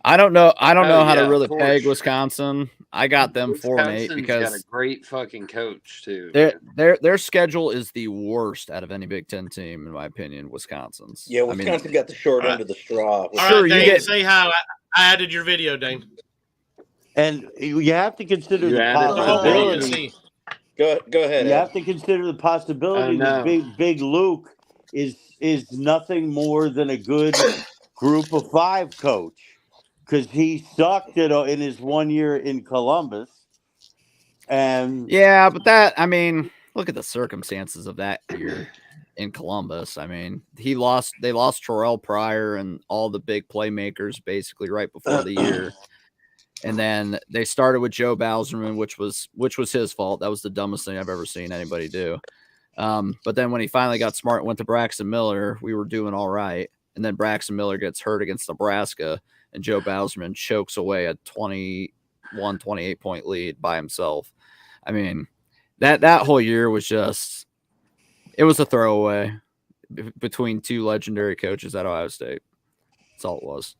I don't know how to really peg Wisconsin. I got them 4-8 because got a great fucking coach too. Their schedule is the worst out of any Big Ten team, in my opinion. Wisconsin's. Yeah, Wisconsin got the short end of the straw. All right, Dane, say how I added your video, Dane. And you have to consider the possibility. Go ahead. You have to consider the possibility that Big Luke is nothing more than a good group of 5 coach, because he sucked in his 1 year in Columbus. And yeah, but look at the circumstances of that year in Columbus. I mean, they lost Terrell Pryor and all the big playmakers basically right before the year. And then they started with Joe Bauserman, which was his fault. That was the dumbest thing I've ever seen anybody do. But then when he finally got smart and went to Braxton Miller, we were doing all right. And then Braxton Miller gets hurt against Nebraska, and Joe Bauserman chokes away a 28-point lead by himself. I mean, that whole year was it was a throwaway between 2 legendary coaches at Ohio State. That's all it was.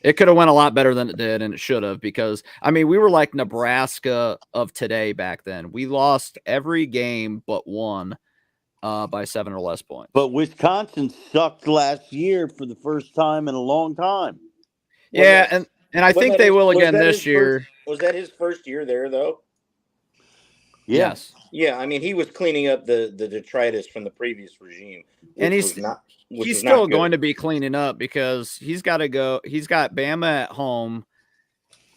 It could have went a lot better than it did, and it should have, because, we were like Nebraska of today back then. We lost every game but one by 7 or less points. But Wisconsin sucked last year for the first time in a long time. Yeah, and I think they will again this year. Was that his first year there, though? Yes. Yeah, he was cleaning up the detritus from the previous regime. And he's still going to be cleaning up, because he's got to go. He's got Bama at home.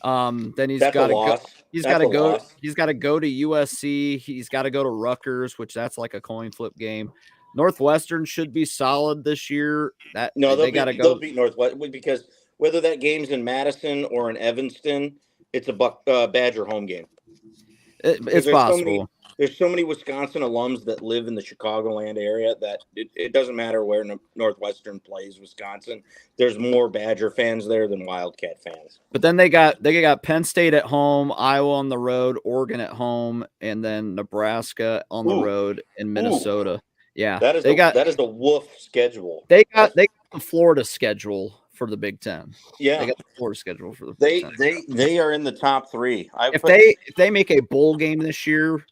Then he's got to go. He's got to go. He's got to go to USC. He's got to go to Rutgers, which that's like a coin flip game. Northwestern should be solid this year. They got to go. They'll beat Northwestern, because whether that game's in Madison or in Evanston, it's a Badger home game. It's possible. there's so many Wisconsin alums that live in the Chicagoland area that it doesn't matter where Northwestern plays Wisconsin. There's more Badger fans there than Wildcat fans. But then they got Penn State at home, Iowa on the road, Oregon at home, and then Nebraska on the road in Minnesota. Yeah, that is a woof schedule. They got the Florida schedule for the Big Ten. Yeah, they got the Florida schedule for the Big Ten. They are in the top 3. If they make a bowl game this year,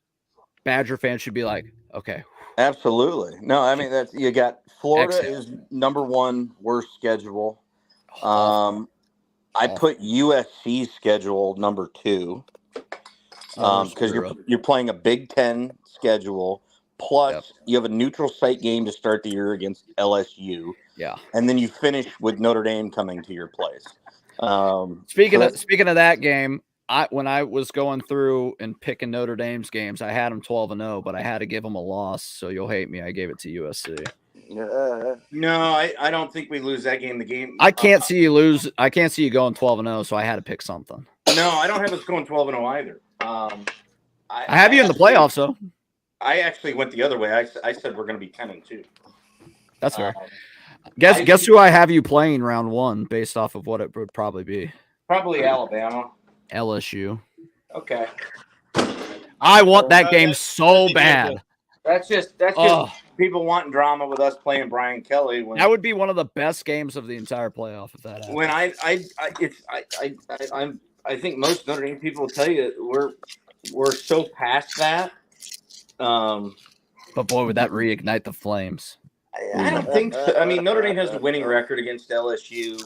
Badger fans should be like, okay. Absolutely. No, I mean you got Florida is number 1 worst schedule. I put USC's schedule number 2 because you're playing a Big Ten schedule. Plus, you have a neutral site game to start the year against LSU. Yeah, and then you finish with Notre Dame coming to your place. Speaking of that game, when I was going through and picking Notre Dame's games, I had them 12-0, but I had to give them a loss. So you'll hate me. I gave it to USC. No, I don't think we lose that game. The game I can't see you lose. I can't see you going 12-0, so I had to pick something. No, I don't have us going 12-0 either. I have you in the playoffs, though. I actually went the other way. I said we're going to be 10-2. That's fair. Guess who I have you playing round 1 based off of what it would probably be? Probably Alabama. LSU. Okay. I want that game so bad. That's just people wanting drama with us playing Brian Kelly. That would be one of the best games of the entire playoff if that happened. When I think most Notre Dame people will tell you we're so past that. But boy, would that reignite the flames? I don't think so. I mean, Notre Dame has a winning record against LSU,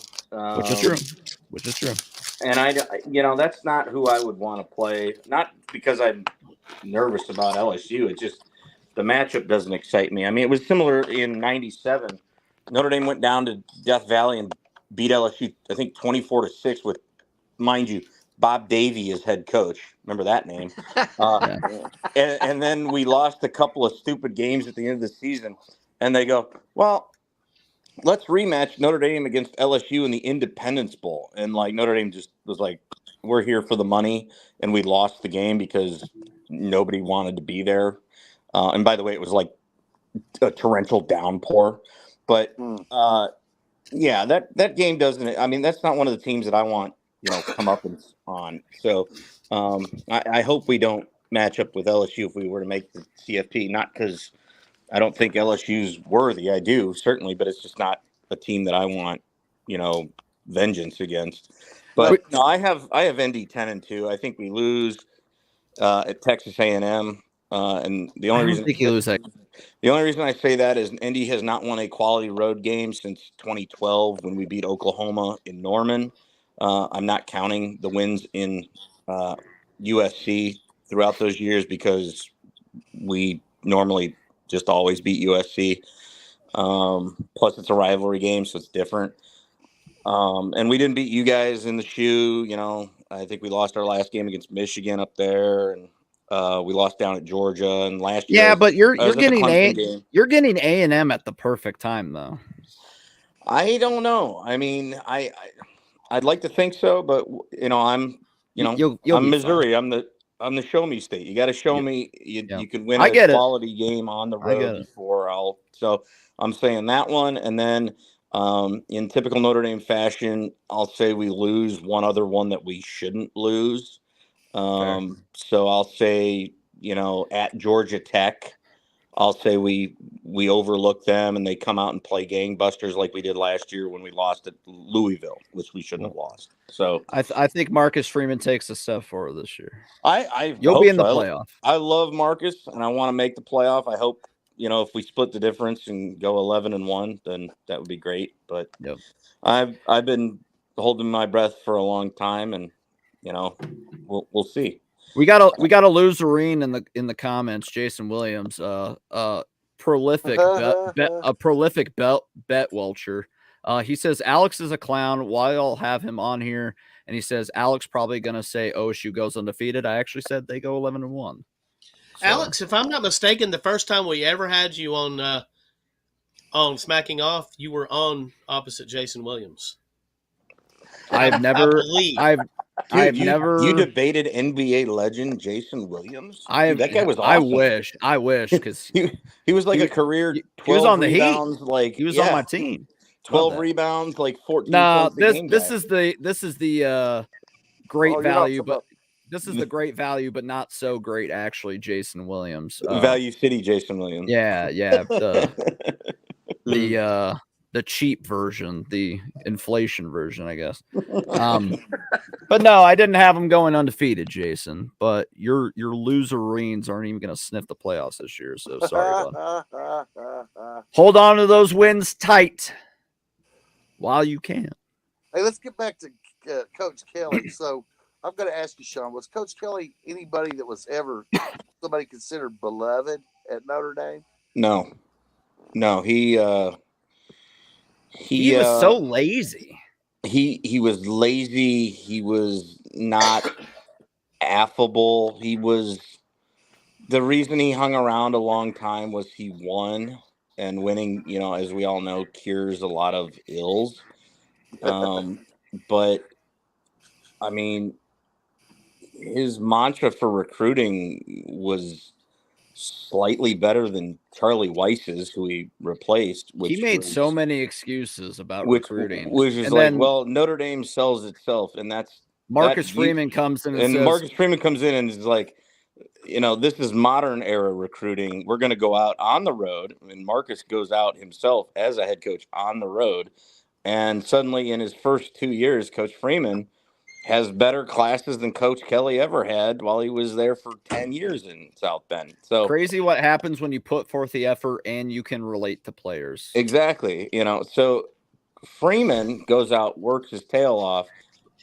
which is true. And that's not who I would want to play. Not because I'm nervous about LSU. It's just the matchup doesn't excite me. I mean, it was similar in '97. Notre Dame went down to Death Valley and beat LSU, I think 24-6 with, mind you, Bob Davie as head coach. Remember that name? And then we lost a couple of stupid games at the end of the season. And they go, well, let's rematch Notre Dame against LSU in the Independence Bowl. And Notre Dame just was like, we're here for the money. And we lost the game because nobody wanted to be there. And by the way, it was like a torrential downpour. But that game doesn't. I mean, that's not one of the teams that I want come up on. So I hope we don't match up with LSU if we were to make the CFP. Not because I don't think LSU's worthy. I do, certainly, but it's just not a team that I want, vengeance against. But no, I have ND 10-2. I think we lose at Texas A&M, and the only reason the only reason I say that is ND has not won a quality road game since 2012 when we beat Oklahoma in Norman. I'm not counting the wins in USC throughout those years because we normally just always beat USC. Plus, it's a rivalry game, so it's different. And we didn't beat you guys in the shoe. I think we lost our last game against Michigan up there, and we lost down at Georgia. And last year, yeah, but you're getting A&M at the perfect time, though. I don't know. I mean, I'd like to think so, but I'm Missouri. Fine. I'm the show me state. You got to show me you can win a quality game on the road before So I'm saying that one, and then in typical Notre Dame fashion, I'll say we lose one other one that we shouldn't lose. So I'll say at Georgia Tech, I'll say we overlook them and they come out and play gangbusters like we did last year when we lost at Louisville, which we shouldn't have lost. So I think Marcus Freeman takes a step forward this year. You'll be in the playoff. I love Marcus and I want to make the playoff. I hope if we split the difference and go 11-1, then that would be great. But I've been holding my breath for a long time, and we'll see. We got a loserine in the comments. Jason Williams, prolific bet welcher. He says Alex is a clown. Why I'll have him on here? And he says Alex probably gonna say OSU goes undefeated. I actually said they go 11-1. So. Alex, if I'm not mistaken, the first time we ever had you on Smacking Off, you were on opposite Jason Williams. I've never. I've never. You debated NBA legend Jason Williams. Dude, that guy was awesome. I wish because he was like a career 12 he was on the rebounds. Heat. Like he was on my team. 12 rebounds, like 14 No, points a game. This is the great value, but this is the great value, but not so great actually. Jason Williams, Value City, Jason Williams. Yeah. The cheap version, the inflation version, I guess. But no, I didn't have him going undefeated, Jason. But your loserines aren't even going to sniff the playoffs this year. So sorry, bud. Hold on to those wins tight while you can. Hey, let's get back to Coach Kelly. So I'm going to ask you, Sean, was Coach Kelly anybody that was ever somebody considered beloved at Notre Dame? No, he was so lazy. He was lazy. He was not affable. He was the reason he hung around a long time was he won, and winning, as we all know, cures a lot of ills. But I mean, his mantra for recruiting was slightly better than Charlie Weiss's, who he replaced. He made so many excuses about recruiting, which is Notre Dame sells itself, and that's Marcus Freeman comes in and says, Marcus Freeman comes in and is like, this is modern era recruiting. We're going to go out on the road, and Marcus goes out himself as a head coach on the road, and suddenly in his first 2 years, Coach Freeman has better classes than Coach Kelly ever had while he was there for 10 years in South Bend. So crazy what happens when you put forth the effort and you can relate to players. Exactly. So Freeman goes out, works his tail off,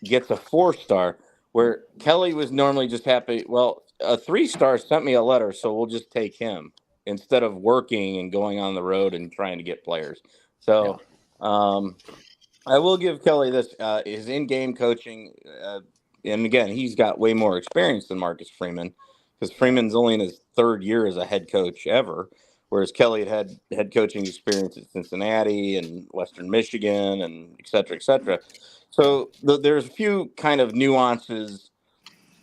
gets a 4-star, where Kelly was normally just happy. Well, a 3-star sent me a letter, so we'll just take him instead of working and going on the road and trying to get players. So, I will give Kelly this, his in-game coaching, and again, he's got way more experience than Marcus Freeman, because Freeman's only in his 3rd year as a head coach ever, whereas Kelly had head coaching experience at Cincinnati and Western Michigan and et cetera, et cetera. So there's a few kind of nuances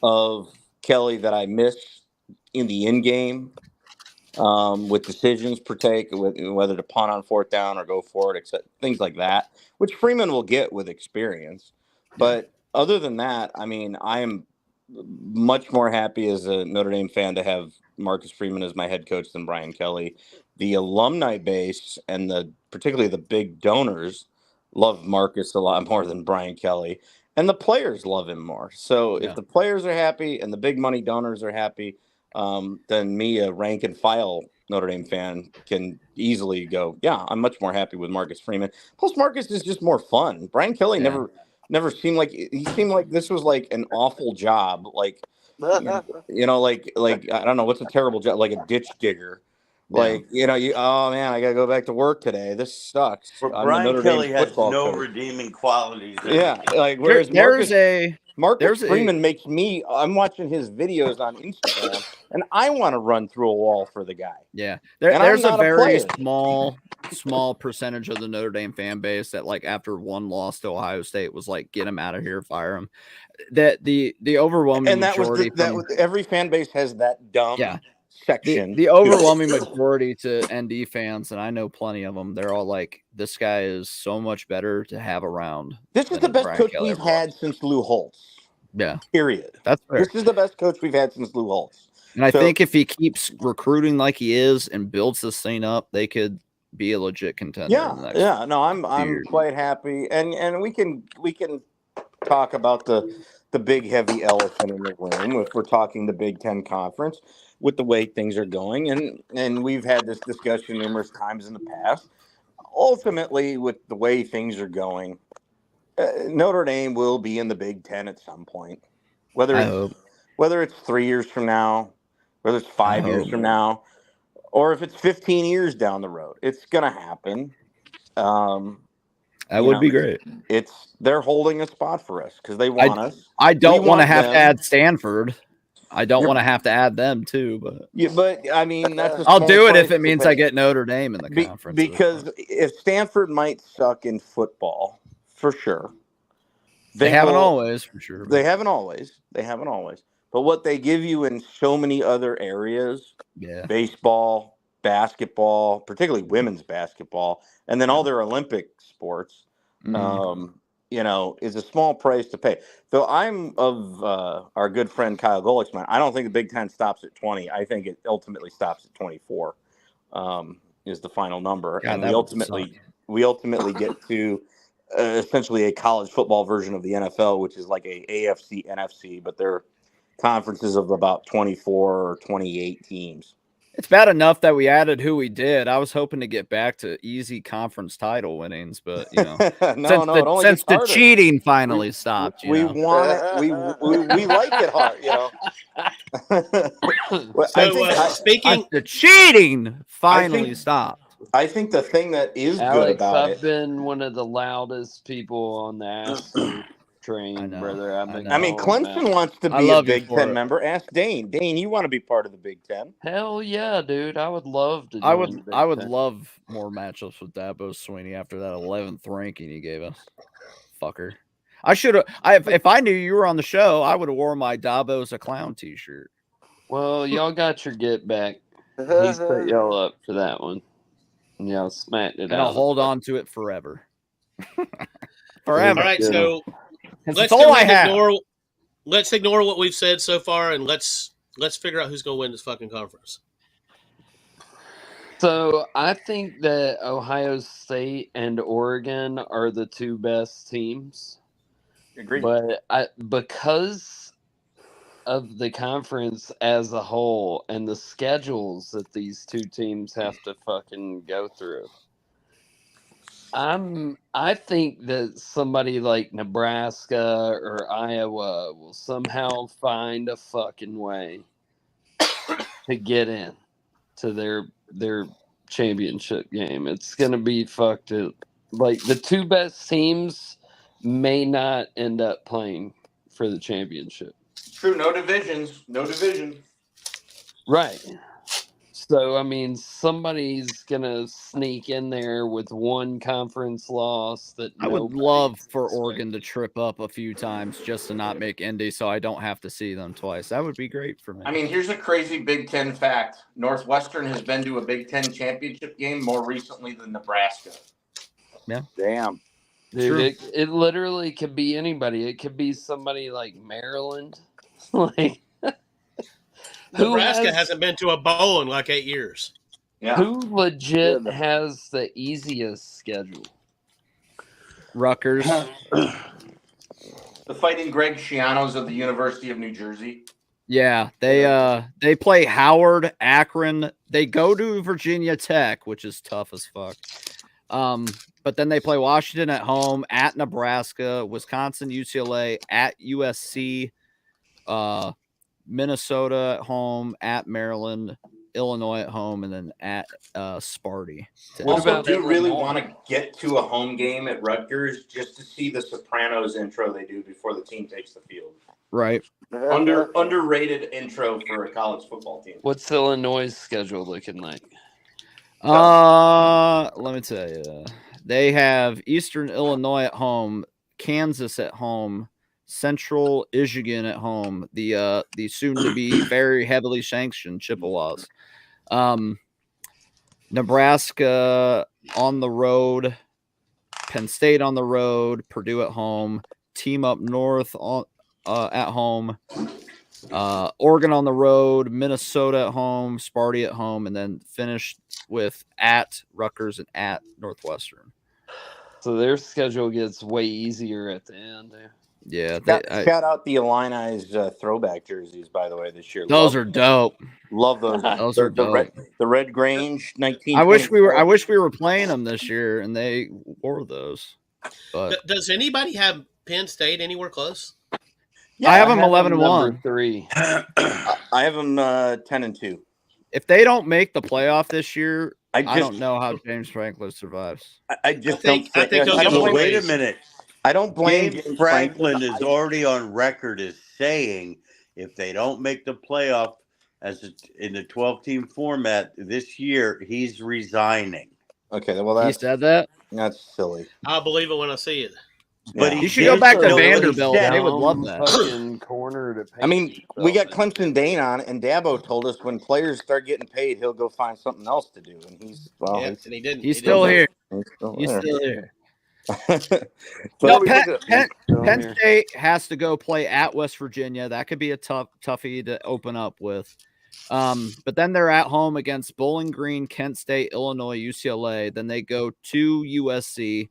of Kelly that I miss in the in-game, with decisions per take, whether to punt on 4th down or go for it, things like that, which Freeman will get with experience. But other than that, I mean, I am much more happy as a Notre Dame fan to have Marcus Freeman as my head coach than Brian Kelly. The alumni base and particularly the big donors love Marcus a lot more than Brian Kelly, and the players love him more. So if the players are happy and the big money donors are happy, then me, a rank and file Notre Dame fan, can easily go, yeah, I'm much more happy with Marcus Freeman. Plus, Marcus is just more fun. Brian Kelly never seemed like this was like an awful job, like like I don't know, what's a terrible job, like a ditch digger. Like, oh man, I gotta go back to work today. This sucks. Brian Kelly has no redeeming qualities. Yeah, like whereas Marcus Freeman makes me. I'm watching his videos on Instagram, and I want to run through a wall for the guy. Yeah, there's a very small percentage of the Notre Dame fan base that, like, after one loss to Ohio State, was like, get him out of here, fire him. That the overwhelming majority, every fan base has that dumb. Yeah. Section. The overwhelming majority to ND fans, and I know plenty of them, they're all like, this guy is so much better to have around. This is the best coach we've had since Lou Holtz. Yeah. Period. That's fair. This is the best coach we've had since Lou Holtz. And I think if he keeps recruiting like he is and builds this thing up, they could be a legit contender. Yeah. No, I'm quite happy. And we can talk about the big heavy elephant in the room if we're talking the Big Ten Conference with the way things are going. And we've had this discussion numerous times in the past. Ultimately, with the way things are going, Notre Dame will be in the Big Ten at some point. Whether it's 3 years from now, whether it's 5 years from now, or if it's 15 years down the road, it's going to happen. That would be great. They're holding a spot for us because they want us. I don't want to have to add Stanford. I don't want to have to add them too, but I mean, I'll do it if it means I get Notre Dame in the conference. Because if Stanford might suck in football, for sure, They haven't always, for sure. They haven't always. But what they give you in so many other areas, baseball, basketball, particularly women's basketball, and then all their Olympic sports, is a small price to pay. So I'm of our good friend Kyle Golick's mind. I don't think the Big Ten stops at 20. I think it ultimately stops at 24. Is the final number, God, and we ultimately get to essentially a college football version of the NFL, which is like a AFC NFC, but they're conferences of about 24 or 28 teams. It's bad enough that we added who we did. I was hoping to get back to easy conference title winnings, but since the cheating finally stopped, we want it. We like it hard, the cheating finally stopped. I think the thing that is Alex, good about I've been one of the loudest people on the Aster train, brother. I mean, Clemson wants to be a Big Ten member. Ask Dane. Dane, you want to be part of the Big Ten? Hell yeah, dude! I would love to. I would love more matchups with Dabo Swinney after that 11th ranking he gave us. Fucker. I should have. If I knew you were on the show, I would have worn my Dabo's a clown T-shirt. Well, y'all got your get back. He set y'all up for that one. And y'all smacked it out. And I'll hold on to it forever. Forever. All right, so let's ignore what we've said so far, and let's figure out who's going to win this fucking conference. So I think that Ohio State and Oregon are the two best teams. Agreed. But because of the conference as a whole and the schedules that these two teams have to fucking go through, I think that somebody like Nebraska or Iowa will somehow find a fucking way to get in to their championship game. It's gonna be fucked up. Like the two best teams may not end up playing for the championship. True, no divisions. Right. So, I mean, somebody's going to sneak in there with one conference loss that I would love for Oregon to trip up a few times just to not make Indy so I don't have to see them twice. That would be great for me. I mean, here's a crazy Big Ten fact. Northwestern has been to a Big Ten championship game more recently than Nebraska. Yeah. Damn. Dude, it literally could be anybody. It could be somebody like Maryland. Like Nebraska hasn't been to a bowl in like 8 years. Yeah. Who legit has the easiest schedule? Rutgers. The Fighting Greg Schianos of the University of New Jersey. Yeah, they play Howard, Akron. They go to Virginia Tech, which is tough as fuck. But then they play Washington at home, at Nebraska, Wisconsin, UCLA, at USC, Minnesota at home, at Maryland, Illinois at home, and then at Sparty. Also, do you really want to get to a home game at Rutgers just to see the Sopranos intro they do before the team takes the field? Right. Underrated intro for a college football team. What's Illinois' schedule looking like? Let me tell you. They have Eastern Illinois at home, Kansas at home, Central Michigan at home, the soon-to-be very heavily sanctioned Chippewas. Nebraska on the road, Penn State on the road, Purdue at home, Team Up North at home, Oregon on the road, Minnesota at home, Sparty at home, and then finish with at Rutgers and at Northwestern. So their schedule gets way easier at the end. Yeah. Shout out the Illini's throwback jerseys, by the way, this year. Those are dope. Love those. Those are dope. The Red Grange 19. I wish we were playing them this year, and they wore those. But does anybody have Penn State anywhere close? Yeah, I have them 11-1. 3. I have them 10-2. If they don't make the playoff this year, I don't know how James Franklin survives. I think wait a minute. I don't blame James Franklin is already on record as saying if they don't make the playoff in the 12-team format this year, he's resigning. Okay, well he said that. That's silly. I'll believe it when I see it. But you should go back to no, Vanderbilt. They would love that. Fucking corner to pay I mean, we got Development. Clemson Dane on, and Dabo told us when players start getting paid, he'll go find something else to do. And he's and he didn't. He's He still didn't. here. He's still here. But Penn State has to go play at West Virginia. That could be a toughie to open up with. But then they're at home against Bowling Green, Kent State, Illinois, UCLA. Then they go to USC,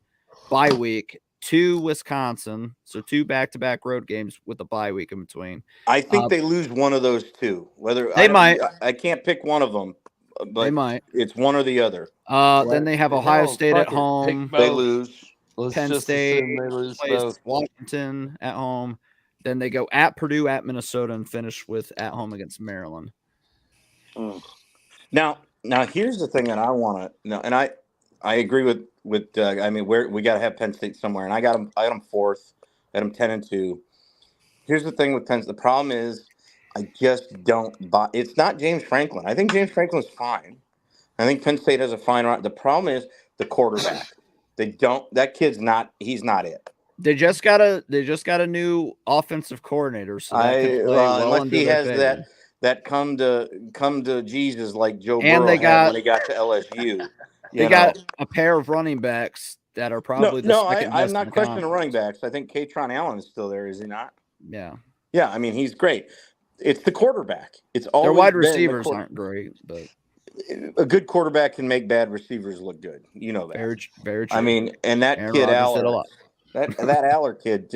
bye week, to Wisconsin. So 2 back-to-back road games with a bye week in between. I think they lose one of those two. I can't pick one of them, but they might. It's one or the other. Then they have Ohio State at home. They lose. Penn State plays Washington at home. Then they go at Purdue, at Minnesota, and finish with at home against Maryland. Now here's the thing that I want to know, and I agree with Doug. I mean, we got to have Penn State somewhere, and I got them fourth, I got them 10-2. Here's the thing with Penn State. The problem is, I just don't buy. It's not James Franklin. I think James Franklin's fine. I think Penn State has a fine route. The problem is the quarterback. That kid's not. He's not it. They just got a new offensive coordinator. So unless he has that come to Jesus like Joe Burrow had when he got to LSU. They got a pair of running backs that are probably I'm not questioning running backs. I think Katron Allen is still there, is he not? Yeah. Yeah, I mean he's great. It's the quarterback. It's always their wide receivers aren't great, but a good quarterback can make bad receivers look good. You know that. Very true. I mean, and that Aaron kid Rodgers Aller, that Aller kid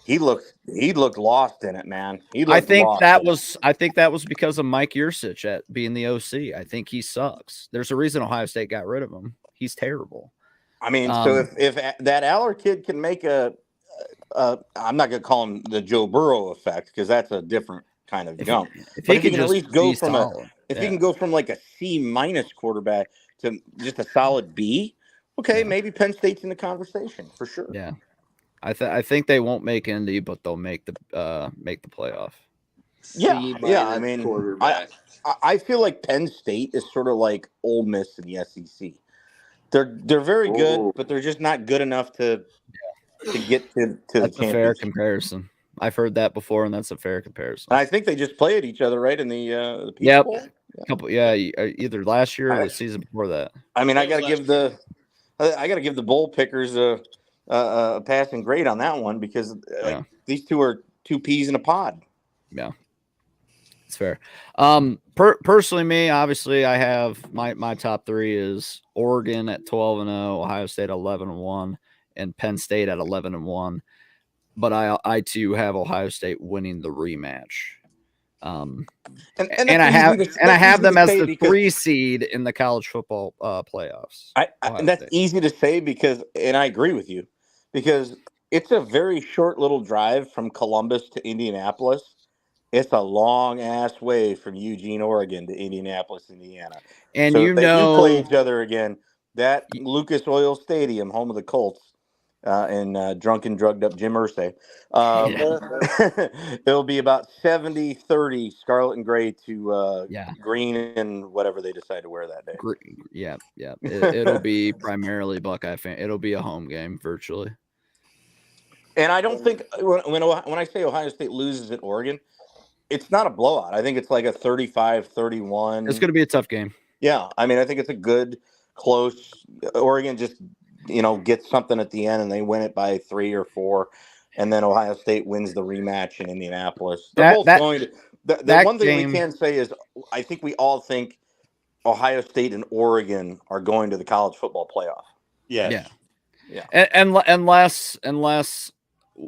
he looked lost in it, man. I think that was because of Mike Yursich at being the OC. I think he sucks. There's a reason Ohio State got rid of him. He's terrible. I mean, so if that Aller kid can make I'm not going to call him the Joe Burrow effect because that's a different kind of jump. If he can at least go from he can go from like a C- quarterback to just a solid B, okay, maybe Penn State's in the conversation for sure. Yeah, I think they won't make Indy, but they'll make the playoff. Yeah. I mean, I feel like Penn State is sort of like Ole Miss in the SEC. They're very good, but they're just not good enough to get to the championship. A fair comparison. I've heard that before, and that's a fair comparison. And I think they just played each other right in the Peach Bowl. Either last year or the season before that. I mean, I got to give the bowl pickers a passing grade on that one because these two are two peas in a pod. Yeah, it's fair. Personally, me, obviously, I have my top three is Oregon at 12-0, Ohio State 11-1, and Penn State at 11-1. But I too have Ohio State winning the rematch. And I have them as the 3 seed in the college football playoffs. And that's easy to say and I agree with you, because it's a very short little drive from Columbus to Indianapolis. It's a long ass way from Eugene, Oregon to Indianapolis, Indiana. And so if they do play each other again, that Lucas Oil Stadium, home of the Colts, and drunken, drugged up Jim Irsay. It'll be about 70-30 scarlet and gray to green and whatever they decide to wear that day. Yeah. It'll be primarily Buckeye fan. It'll be a home game virtually. And I don't think when I say Ohio State loses at Oregon, it's not a blowout. I think it's like a 35-31. It's going to be a tough game. Yeah. I mean, I think it's a good, close. Oregon just gets something at the end and they win it by 3 or 4, and then Ohio State wins the rematch in Indianapolis. They're both going to. The one thing we can say is I think we all think Ohio State and Oregon are going to the college football playoff. Yes. Yeah. And unless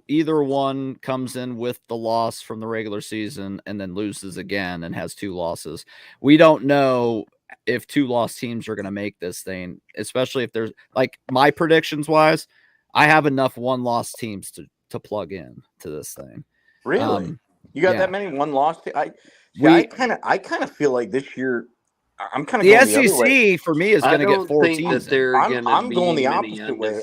either one comes in with the loss from the regular season and then loses again and has 2 losses, we don't know if 2 loss teams are going to make this thing, especially if there's like my predictions wise, I have enough 1 loss teams to plug in to this thing. Really? You got that many 1 loss? I kind of feel like this year I'm kind of the SEC for me is going to get 4 teams. I'm going the opposite way.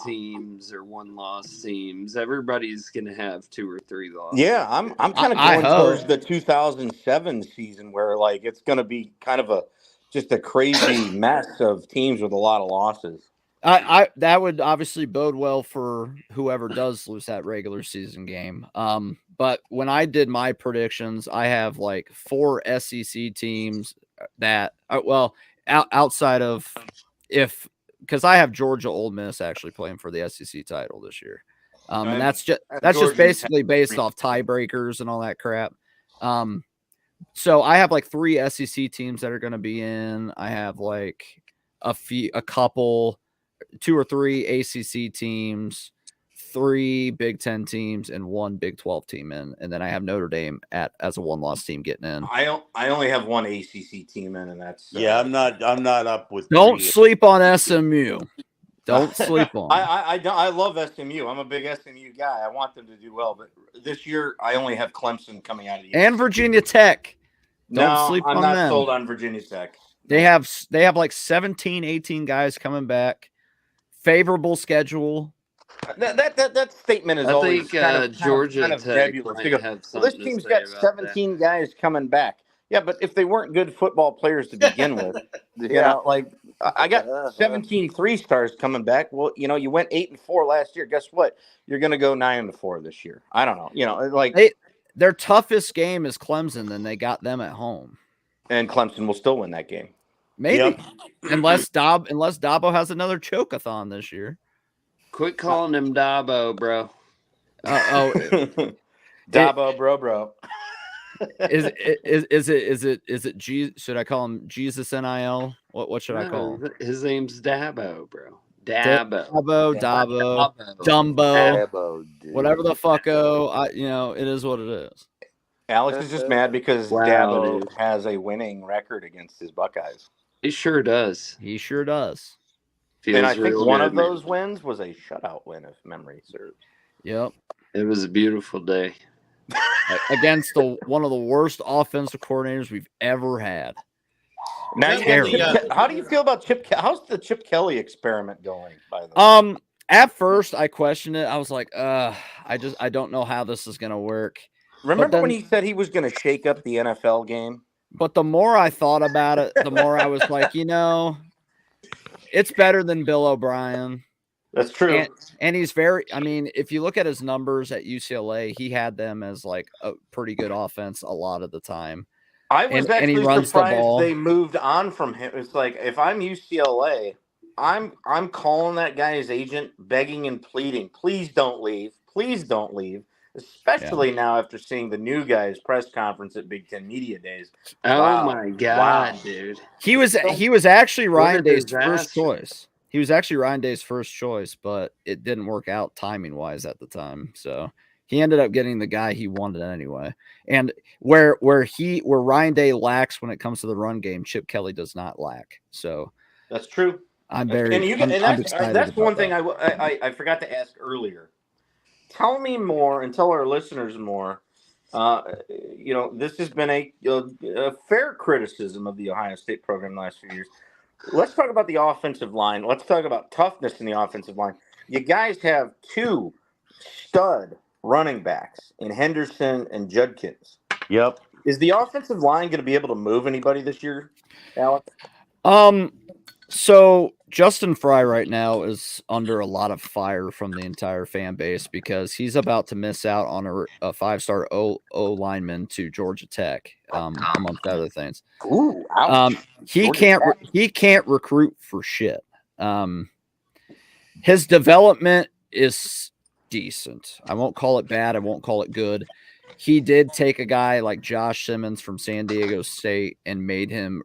Teams or 1 loss teams. Everybody's going to have 2 or 3 losses. Yeah, I'm kind of going towards the 2007 season where like it's going to be kind of just a crazy mess of teams with a lot of losses. I that would obviously bode well for whoever does lose that regular season game. But when I did my predictions, I have like 4 SEC teams that outside of because I have Georgia, Ole Miss actually playing for the SEC title this year. And that's just basically based off tiebreakers and all that crap. So I have like 3 SEC teams that are going to be in. I have like a couple, 2 or 3 ACC teams, 3 Big Ten teams, and 1 Big 12 team in. And then I have Notre Dame as a 1-loss team getting in. I only have 1 ACC team in, and that's I'm not up with. Don't sleep on SMU. Don't sleep on. I love SMU. I'm a big SMU guy. I want them to do well, but this year I only have Clemson coming out of the and Virginia Tech. Don't sleep on them. I'm not sold on Virginia Tech. They have like 17, 18 guys coming back. Favorable schedule. That statement is always kind of Georgia kind of nebulous. This team's got 17 guys coming back. Yeah, but if they weren't good football players to begin with, you know, like I got 17 3-stars coming back. Well, you know, you went 8-4 last year. Guess what? You're going to go 9-4 this year. I don't know. You know, like their toughest game is Clemson, then they got them at home. And Clemson will still win that game. Maybe. Unless Dabo has another choke-a-thon this year. Quit calling him Dabo, bro. Dabo, bro. Is it G? Should I call him Jesus NIL? What should I call him? His name's Dabo, bro. Dabo, Dumbo, whatever the fucko. It is what it is. Alex is just mad because Dabo has a winning record against his Buckeyes. He sure does. And I think one of those wins was a shutout win, if memory serves. Yep. It was a beautiful day. Against one of the worst offensive coordinators we've ever had. Now, how do you feel about Chip? How's the Chip Kelly experiment going? By the way, at first I questioned it. I was like, I don't know how this is going to work. Remember when he said he was going to shake up the NFL game? But the more I thought about it, the more I was like, it's better than Bill O'Brien. That's true. And he's if you look at his numbers at UCLA, he had them as like a pretty good offense a lot of the time. I was actually surprised they moved on from him. It's like, if I'm UCLA, I'm calling that guy's agent, begging and pleading, please don't leave. Please don't leave. Especially now after seeing the new guy's press conference at Big Ten Media Days. Oh my God, dude. He was actually Ryan Day's first choice. He was actually Ryan Day's first choice, but it didn't work out timing wise at the time. So he ended up getting the guy he wanted anyway. And where Ryan Day lacks when it comes to the run game, Chip Kelly does not lack. So that's true. I'm excited. That's one thing I forgot to ask earlier. Tell me more and tell our listeners more. This has been a fair criticism of the Ohio State program the last few years. Let's talk about the offensive line. Let's talk about toughness in the offensive line. You guys have 2 stud running backs in Henderson and Judkins. Yep. Is the offensive line going to be able to move anybody this year, Alex? So Justin Fry right now is under a lot of fire from the entire fan base because he's about to miss out on a 5-star O lineman to Georgia Tech, amongst other things. Ooh, ouch. He can't recruit for shit. His development is decent. I won't call it bad. I won't call it good. He did take a guy like Josh Simmons from San Diego State and made him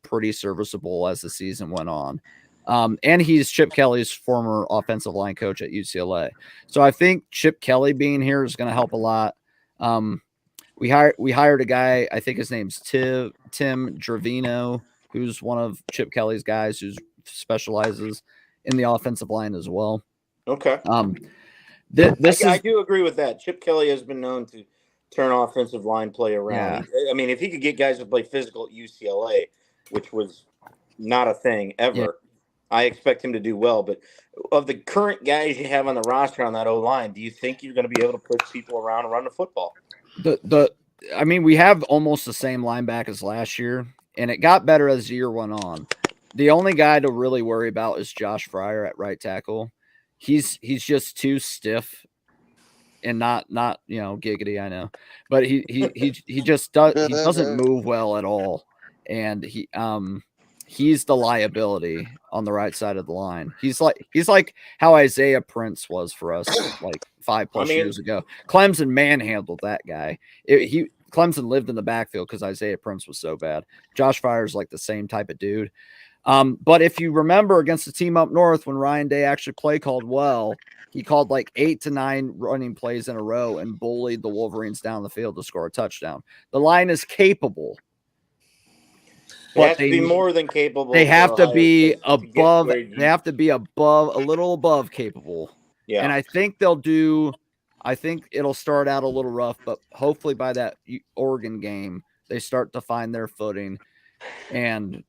pretty serviceable as the season went on. And he's Chip Kelly's former offensive line coach at UCLA. So I think Chip Kelly being here is going to help a lot. We hired a guy, I think his name's Tim Dravino, who's one of Chip Kelly's guys who specializes in the offensive line as well. Okay. I do agree with that. Chip Kelly has been known to turn offensive line play around. Yeah. I mean, if he could get guys to play physical at UCLA, which was not a thing ever, I expect him to do well. But of the current guys you have on the roster on that O-line, do you think you're going to be able to push people around and run the football? We have almost the same linebackers last year, and it got better as the year went on. The only guy to really worry about is Josh Fryer at right tackle. He's just too stiff and not giggity, I know. But he just doesn't move well at all. And he's the liability on the right side of the line. He's like how Isaiah Prince was for us like 5+ years ago. Clemson manhandled that guy. Clemson lived in the backfield because Isaiah Prince was so bad. Josh Fryer's like the same type of dude. But if you remember against the team up north, when Ryan Day actually play called well, he called like 8 to 9 running plays in a row and bullied the Wolverines down the field to score a touchdown. The line is capable. But they have to be more than capable. They have to be above. They have to be above, a little above capable. Yeah. And I think they'll do. I think it'll start out a little rough, but hopefully by that Oregon game, they start to find their footing. And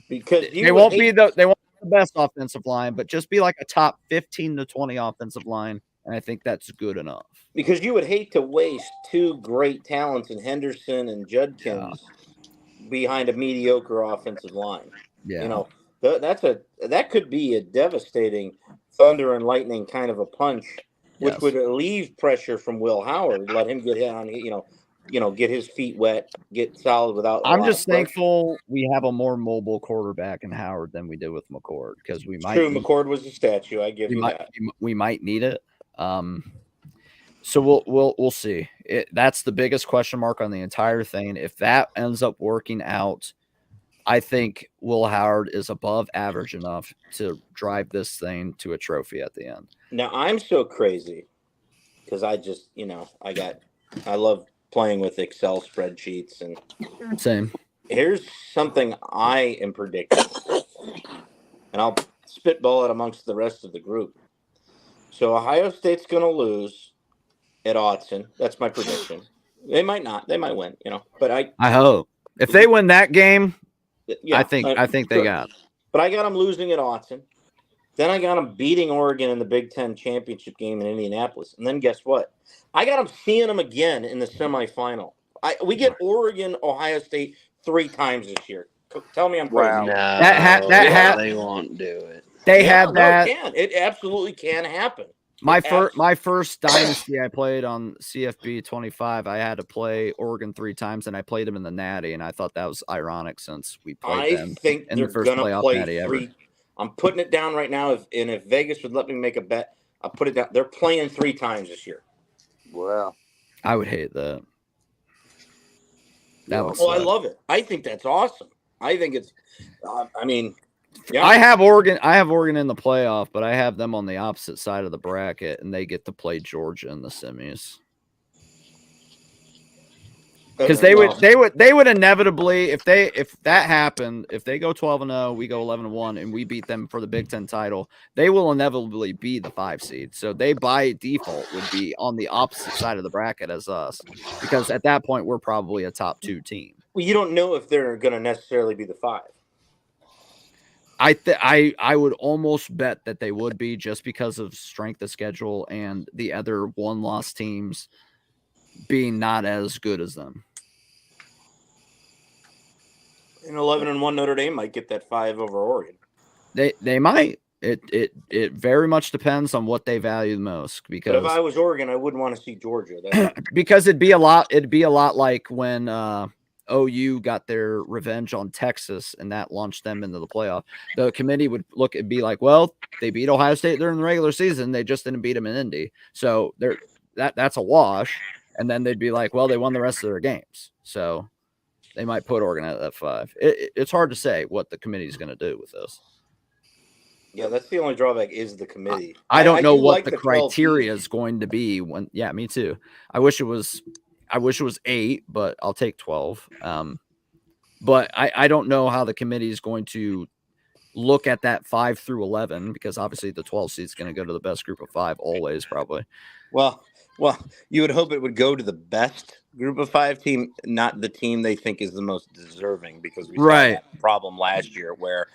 because they won't be the best offensive line, but just be like a top 15 to 20 offensive line. And I think that's good enough. Because you would hate to waste two great talents in Henderson and Judkins behind a mediocre offensive line. Yeah. You know, that could be a devastating thunder and lightning kind of a punch, which would relieve pressure from Will Howard, let him get hit on, get his feet wet, get solid without. I'm just thankful we have a more mobile quarterback in Howard than we did with McCord, because we might. McCord was a statue. I give you that. We might need it. So we'll see. That's the biggest question mark on the entire thing. If that ends up working out, I think Will Howard is above average enough to drive this thing to a trophy at the end. Now, I'm so crazy because I just, I love playing with Excel spreadsheets. And same. Here's something I am predicting, and I'll spitball it amongst the rest of the group. So Ohio State's going to lose at Autzen. That's my prediction. They might not. They might win, but I hope. If they win that game, I think they got it. But I got them losing at Autzen. Then I got them beating Oregon in the Big Ten championship game in Indianapolis. And then guess what? I got them seeing them again in the semifinal. We get Oregon, Ohio State 3 times this year. Tell me I'm crazy. Wow. No, they won't do it. They have that. It absolutely can happen. My first dynasty I played on CFB 25, I had to play Oregon 3 times, and I played them in the Natty, and I thought that was ironic since we played them in the first playoff Natty ever. I'm putting it down right now. If Vegas would let me make a bet, I'll put it down. They're playing 3 times this year. Wow. I would hate that. I love it. I think that's awesome. I think it's. Yeah. I have Oregon in the playoff, but I have them on the opposite side of the bracket, and they get to play Georgia in the semis. Because they would inevitably, if that happened, if they go 12-0, we go 11-1, and we beat them for the Big Ten title, they will inevitably be the 5 seed. So they by default would be on the opposite side of the bracket as us, because at that point we're probably a top 2 team. Well, you don't know if they're going to necessarily be the 5. I would almost bet that they would be, just because of strength of schedule and the other 1-loss teams being not as good as them. And 11-1 Notre Dame might get that 5 over Oregon. They might. It very much depends on what they value the most. Because if I was Oregon, I wouldn't want to see Georgia. Because it'd be a lot like when OU got their revenge on Texas, and that launched them into the playoff. The committee would look and be like, well, they beat Ohio State during the regular season. They just didn't beat them in Indy. So that's a wash. And then they'd be like, well, they won the rest of their games. So they might put Oregon at that 5. It's hard to say what the committee is going to do with this. Yeah, that's the only drawback is the committee. I don't know what the criteria is going to be when. Yeah, me too. I wish it was 8, but I'll take 12. But I don't know how the committee is going to look at that 5 through 11, because obviously the 12 seed is going to go to the best group of 5 always, probably. Well, you would hope it would go to the best group of 5 team, not the team they think is the most deserving, because we saw that problem last year where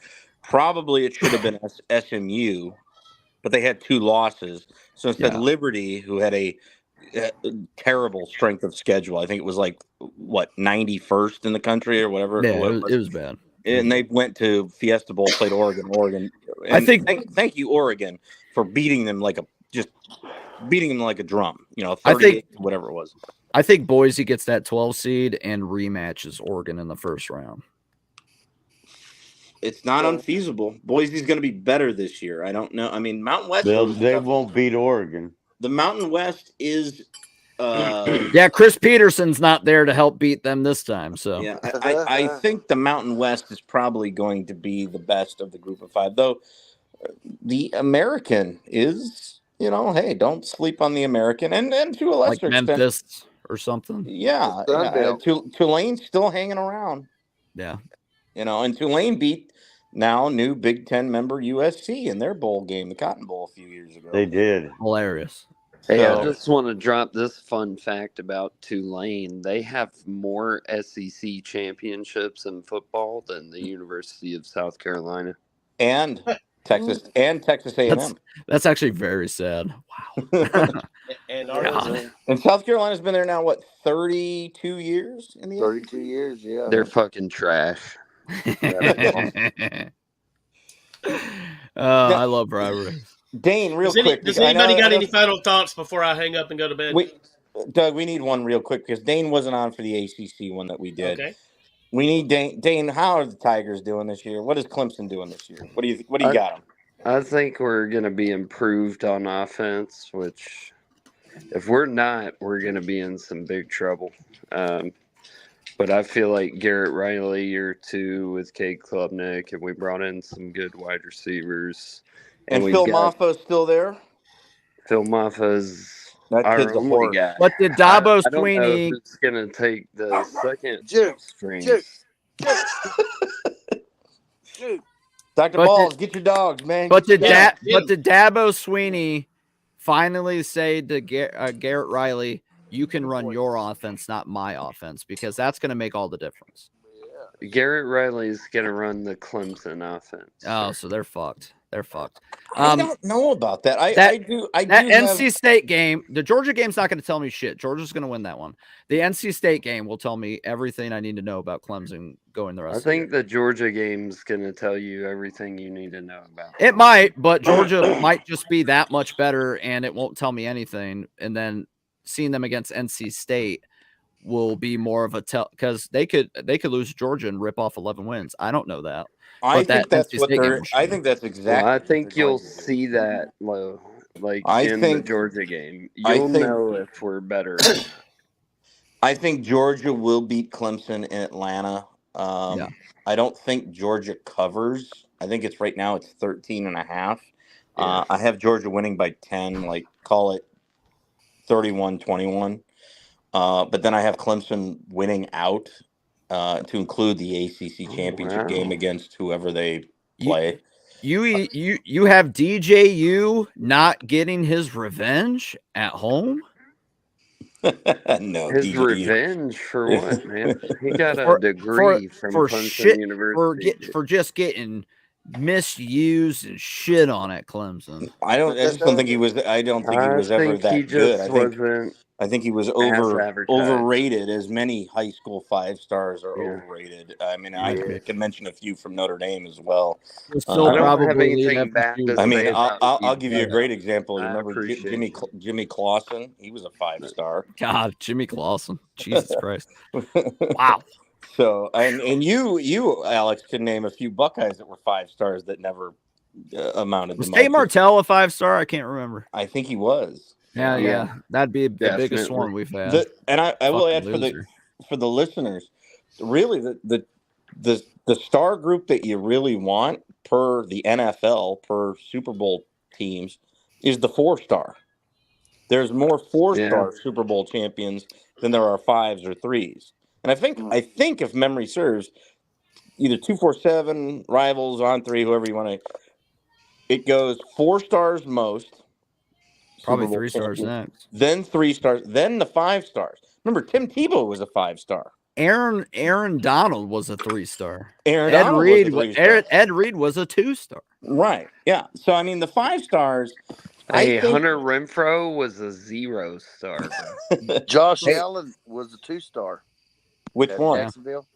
probably it should have been SMU, but they had 2 losses. So instead, Liberty, who had a terrible strength of schedule. I think it was 91st in the country or whatever. Yeah, it was bad. and they went to Fiesta Bowl, played Oregon. And I think thank you, Oregon, for beating them like a drum. 38 whatever it was. I think Boise gets that 12 seed and rematches Oregon in the first round. It's not unfeasible. Boise's going to be better this year. I don't know. I mean, Mountain West. They won't beat Oregon. The Mountain West is. Yeah, Chris Peterson's not there to help beat them this time. So yeah, I think the Mountain West is probably going to be the best of the group of 5. Though the American is, hey, don't sleep on the American, and to a lesser extent, Memphis or something. Yeah, Tulane's still hanging around. Yeah. And Tulane beat now new Big Ten member USC in their bowl game, the Cotton Bowl, a few years ago. They did. Hilarious. Hey, I just want to drop this fun fact about Tulane. They have more SEC championships in football than the University of South Carolina. And Texas A&M. That's actually very sad. Wow. And South Carolina's been there now, what, 32 years in the 32 years, yeah. They're fucking trash. I love rivalries. Dane, real quick. Does anybody got any final thoughts before I hang up and go to bed? Doug, we need one real quick because Dane wasn't on for the ACC one that we did. Okay. We need Dane. Dane, how are the Tigers doing this year? What is Clemson doing this year? What do you got them? I think we're going to be improved on offense, which if we're not, we're going to be in some big trouble. But I feel like Garrett Riley year 2 with Cade Klubnik, and we brought in some good wide receivers. And Phil Maffa's still there? Phil Maffa's our only guy. But did Dabo I don't Sweeney... know if it's going to take the second string. Dr. Balls, get your dogs, man. But did Dabo Sweeney finally say to Garrett Riley, you can run your offense, not my offense, because that's going to make all the difference. Garrett Riley's going to run the Clemson offense. Oh, so they're fucked. They're fucked. I don't know about that. I do. NC State game, the Georgia game's not going to tell me shit. Georgia's going to win that one. The NC State game will tell me everything I need to know about Clemson going the rest of the year. I think the Georgia game's going to tell you everything you need to know about. It might, but Georgia might just be that much better, and it won't tell me anything. And then seeing them against NC State will be more of a tell, because they could lose Georgia and rip off 11 wins. I don't know that. I think that's exactly. Well, I think you'll see that the Georgia game. You'll know if we're better. I think Georgia will beat Clemson in Atlanta. I don't think Georgia covers. I think it's right now it's 13.5. I have Georgia winning by 10, call it 31-21. But then I have Clemson winning out to include the ACC championship game against whoever they play. You have DJU not getting his revenge at home? No, his DJU. Revenge for what, man? He got a degree from Clemson University for just getting misused and shit on at Clemson. I just don't think he was. I don't think he was ever that good. I think he was overrated, as many high school 5 stars are overrated. I mean, I can mention a few from Notre Dame as well. I'll give you a great example. You remember Jimmy Clausen? He was a 5-star. God, Jimmy Clausen. Jesus Christ. Wow. So, and you, Alex, can name a few Buckeyes that were 5 stars that never amounted to much. Was Tate Martell a 5-star? I can't remember. I think he was. Yeah. That'd be the biggest one we've had. I will add for the listeners, really the star group that you really want per the NFL, per Super Bowl teams, is the 4-star. There's more 4-star Super Bowl champions than there are 5s or 3s. And I think if memory serves, either 247, Rivals, On 3, whoever you want to, it goes 4 stars most. Probably 3 stars next. Then 3 stars. Then the 5 stars. Remember, Tim Tebow was a 5-star. Aaron Donald was a 3-star. Ed Reed was a 2-star. Right. Yeah. So I mean, the 5 stars. Hunter Renfrow was a 0-star. Josh Allen was a 2-star. Which one? Jacksonville.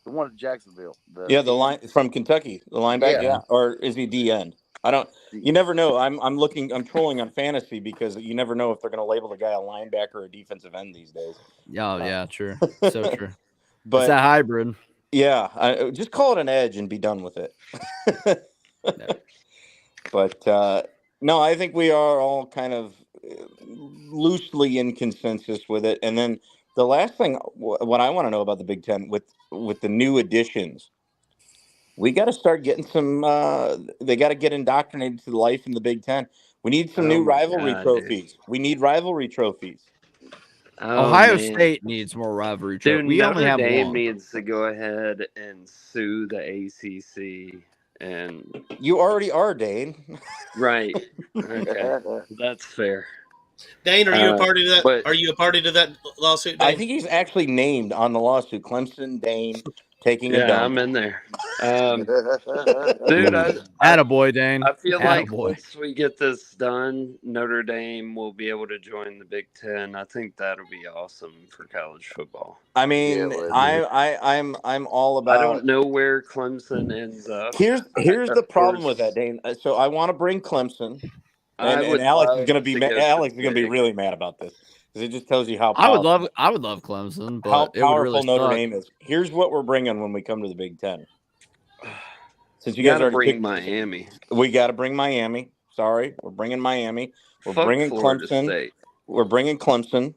The one at Jacksonville. The line from Kentucky, the linebacker. Yeah. Or is he D end? I don't. You never know. I'm looking. I'm trolling on fantasy because you never know if they're going to label the guy a linebacker or a defensive end these days. Yeah, true. So true. But it's a hybrid. Yeah, just call it an edge and be done with it. No. But no, I think we are all kind of loosely in consensus with it. And then the last thing, what I want to know about the Big Ten with the new additions, we got to start getting some. They got to get indoctrinated to life in the Big Ten. We need some new rivalry trophies. Dude. We need rivalry trophies. Ohio State needs more rivalry trophies. We Notre only have Dame one. needs to go ahead and sue the ACC. And you already are, Dane. Right. Okay. That's fair. Dane, are you a party to that? Are you a party to that lawsuit, Dane? I think he's actually named on the lawsuit. Clemson, Dane, taking a dump. Yeah, I'm in there. Dude, attaboy, Dane. I feel like once we get this done, Notre Dame will be able to join the Big Ten. I think that'll be awesome for college football. I mean, I'm all about. I don't know where Clemson ends up. Here's the problem with that, Dane. So I want to bring Clemson, and Alex is going to be really mad about this because it just tells you how powerful, I would love Clemson, but how it powerful would really Notre suck. Dame is. Here's what we're bringing when we come to the Big Ten. Since you guys already bring Miami, we got to bring Miami. Sorry, we're bringing Miami. We're Fuck bringing Florida Clemson. State. We're bringing Clemson.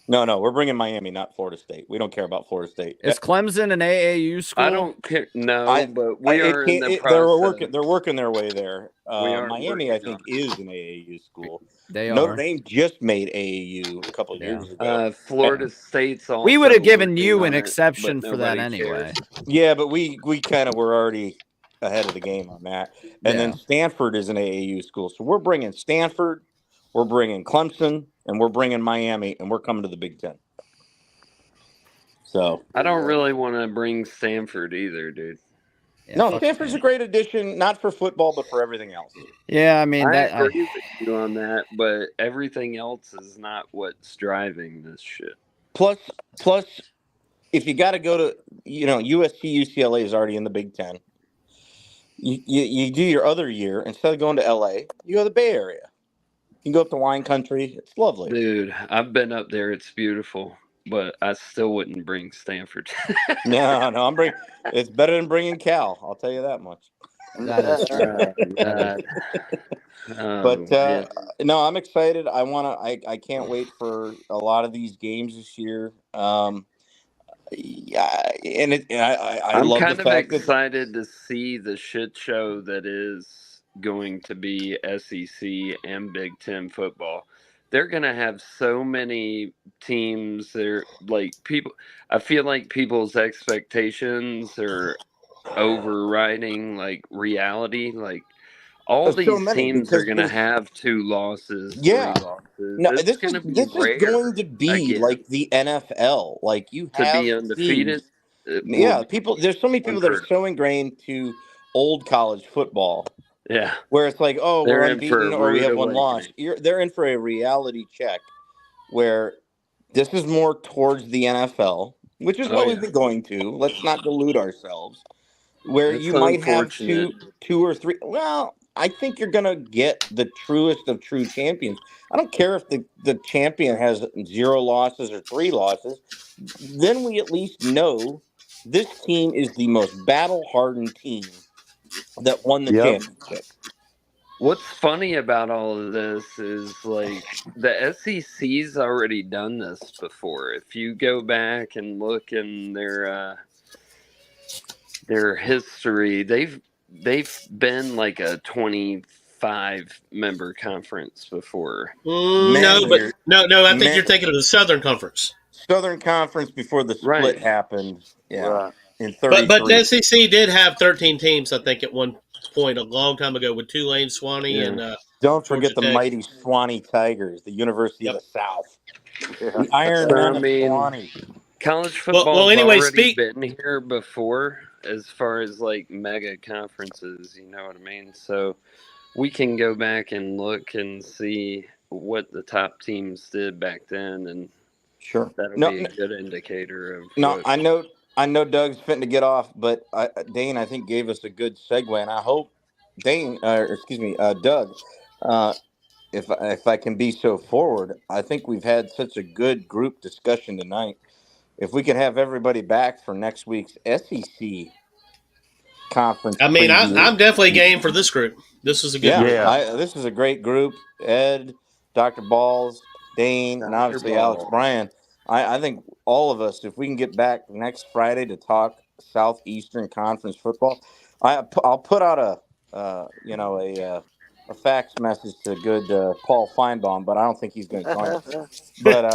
No, we're bringing Miami, not Florida State. We don't care about Florida State. Is Clemson an AAU school? I don't care. No, but we are in the process. They're working their way there. Miami, I think, is an AAU school. Notre Dame just made AAU a couple of years ago. Florida State's also. We would have given you an exception for that anyway. Yeah, but we kind of were already ahead of the game on that. And then Stanford is an AAU school. So we're bringing Stanford, we're bringing Clemson, and we're bringing Miami, and we're coming to the Big Ten. So I don't really want to bring Stanford either, dude. Yeah, no, Stanford's a great addition, not for football, but for everything else. Yeah, I mean, I agree with you on that, but everything else is not what's driving this shit. Plus, if you got to go to, USC, UCLA is already in the Big Ten. You do your other year, instead of going to LA, you go to the Bay Area. You can go up to wine country. It's lovely. Dude, I've been up there. It's beautiful, but I still wouldn't bring Stanford. No, it's better than bringing Cal. I'll tell you that much. That is true. No, I'm excited. I can't wait for a lot of these games this year. I'm love kind the fact of excited to see the shit show that is going to be SEC and Big Ten football. They're going to have so many teams. They're like people. I feel like people's expectations are overriding like reality. Like all these teams are going to have 2 losses. 3 losses. No, this is going to be like the NFL. Like you have to be undefeated. People. There's so many people that are so ingrained to old college football. Yeah, where it's like, oh, we're unbeaten or we have 1 loss. They're in for a reality check where this is more towards the NFL, which is what we've been going to. Let's not delude ourselves. Where you might have two or three. Well, I think you're going to get the truest of true champions. I don't care if the champion has 0 losses or 3 losses. Then we at least know this team is the most battle-hardened team that won the championship. What's funny about all of this is like the SEC's already done this before. If you go back and look in their history, they've been like a 25 member conference before. No, I think you're thinking of the Southern Conference. Southern Conference before the split happened. Yeah. Right. In 33. But the SEC did have 13 teams, I think, at one point a long time ago with Tulane, Swanee, and don't forget the mighty Swanee Tigers, the University of the South. The Iron Man of Swanee. College football already been here before as far as like mega conferences, you know what I mean? So we can go back and look and see what the top teams did back then, and sure that'll be a good indicator of. No, I know I know Doug's fitting to get off, but Dane, I think, gave us a good segue, and I hope Doug, if I can be so forward, I think we've had such a good group discussion tonight. If we could have everybody back for next week's SEC conference I mean, preview. I'm definitely game for this group. This is a good group. This is a great group. Ed, Dr. Balls, Dane, and obviously Alex Bryan. I think all of us, if we can get back next Friday to talk Southeastern Conference football, I'll put out a fax message to good Paul Feinbaum, but I don't think he's going to join us. But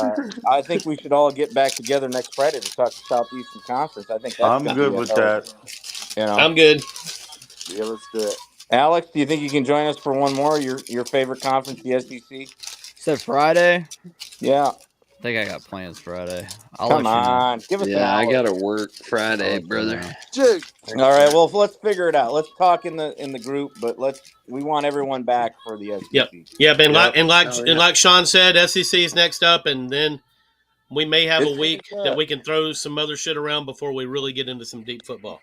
I think we should all get back together next Friday to talk Southeastern Conference. I think that's I'm good with that. I'm good. Yeah, let's do it. Alex, do you think you can join us for one more? Your favorite conference, the SEC? Said Friday? Yeah. I think I got plans Friday. Come on. Give us an hour. I got to work Friday, brother. Dude. All right. Well, let's figure it out. Let's talk in the group, but we want everyone back for the SEC. Yep. And like Sean said, SEC is next up, and then we may have a week that we can throw some other shit around before we really get into some deep football.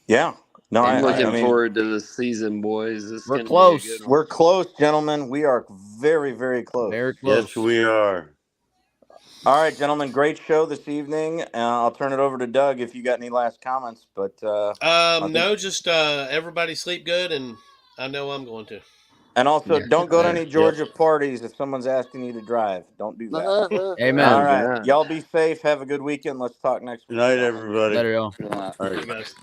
Yeah. No, I'm looking forward to the season, boys. We're close. We're close, gentlemen. We are very, very close. Very close. Yes, we are. All right, gentlemen. Great show this evening. I'll turn it over to Doug if you got any last comments. But no, just everybody sleep good, and I know I'm going to. And also, don't go to any Georgia parties if someone's asking you to drive. Don't do that. Amen. All right. Y'all be safe. Have a good weekend. Let's talk next week. Good night, everybody. Later, y'all. All right. Guys.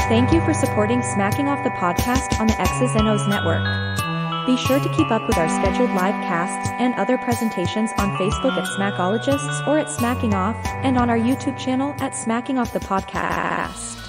Thank you for supporting Smacking Off the podcast on the X's and O's network. Be sure to keep up with our scheduled live casts and other presentations on Facebook at Smackologists or at Smacking Off, and on our YouTube channel at Smacking Off the Podcast.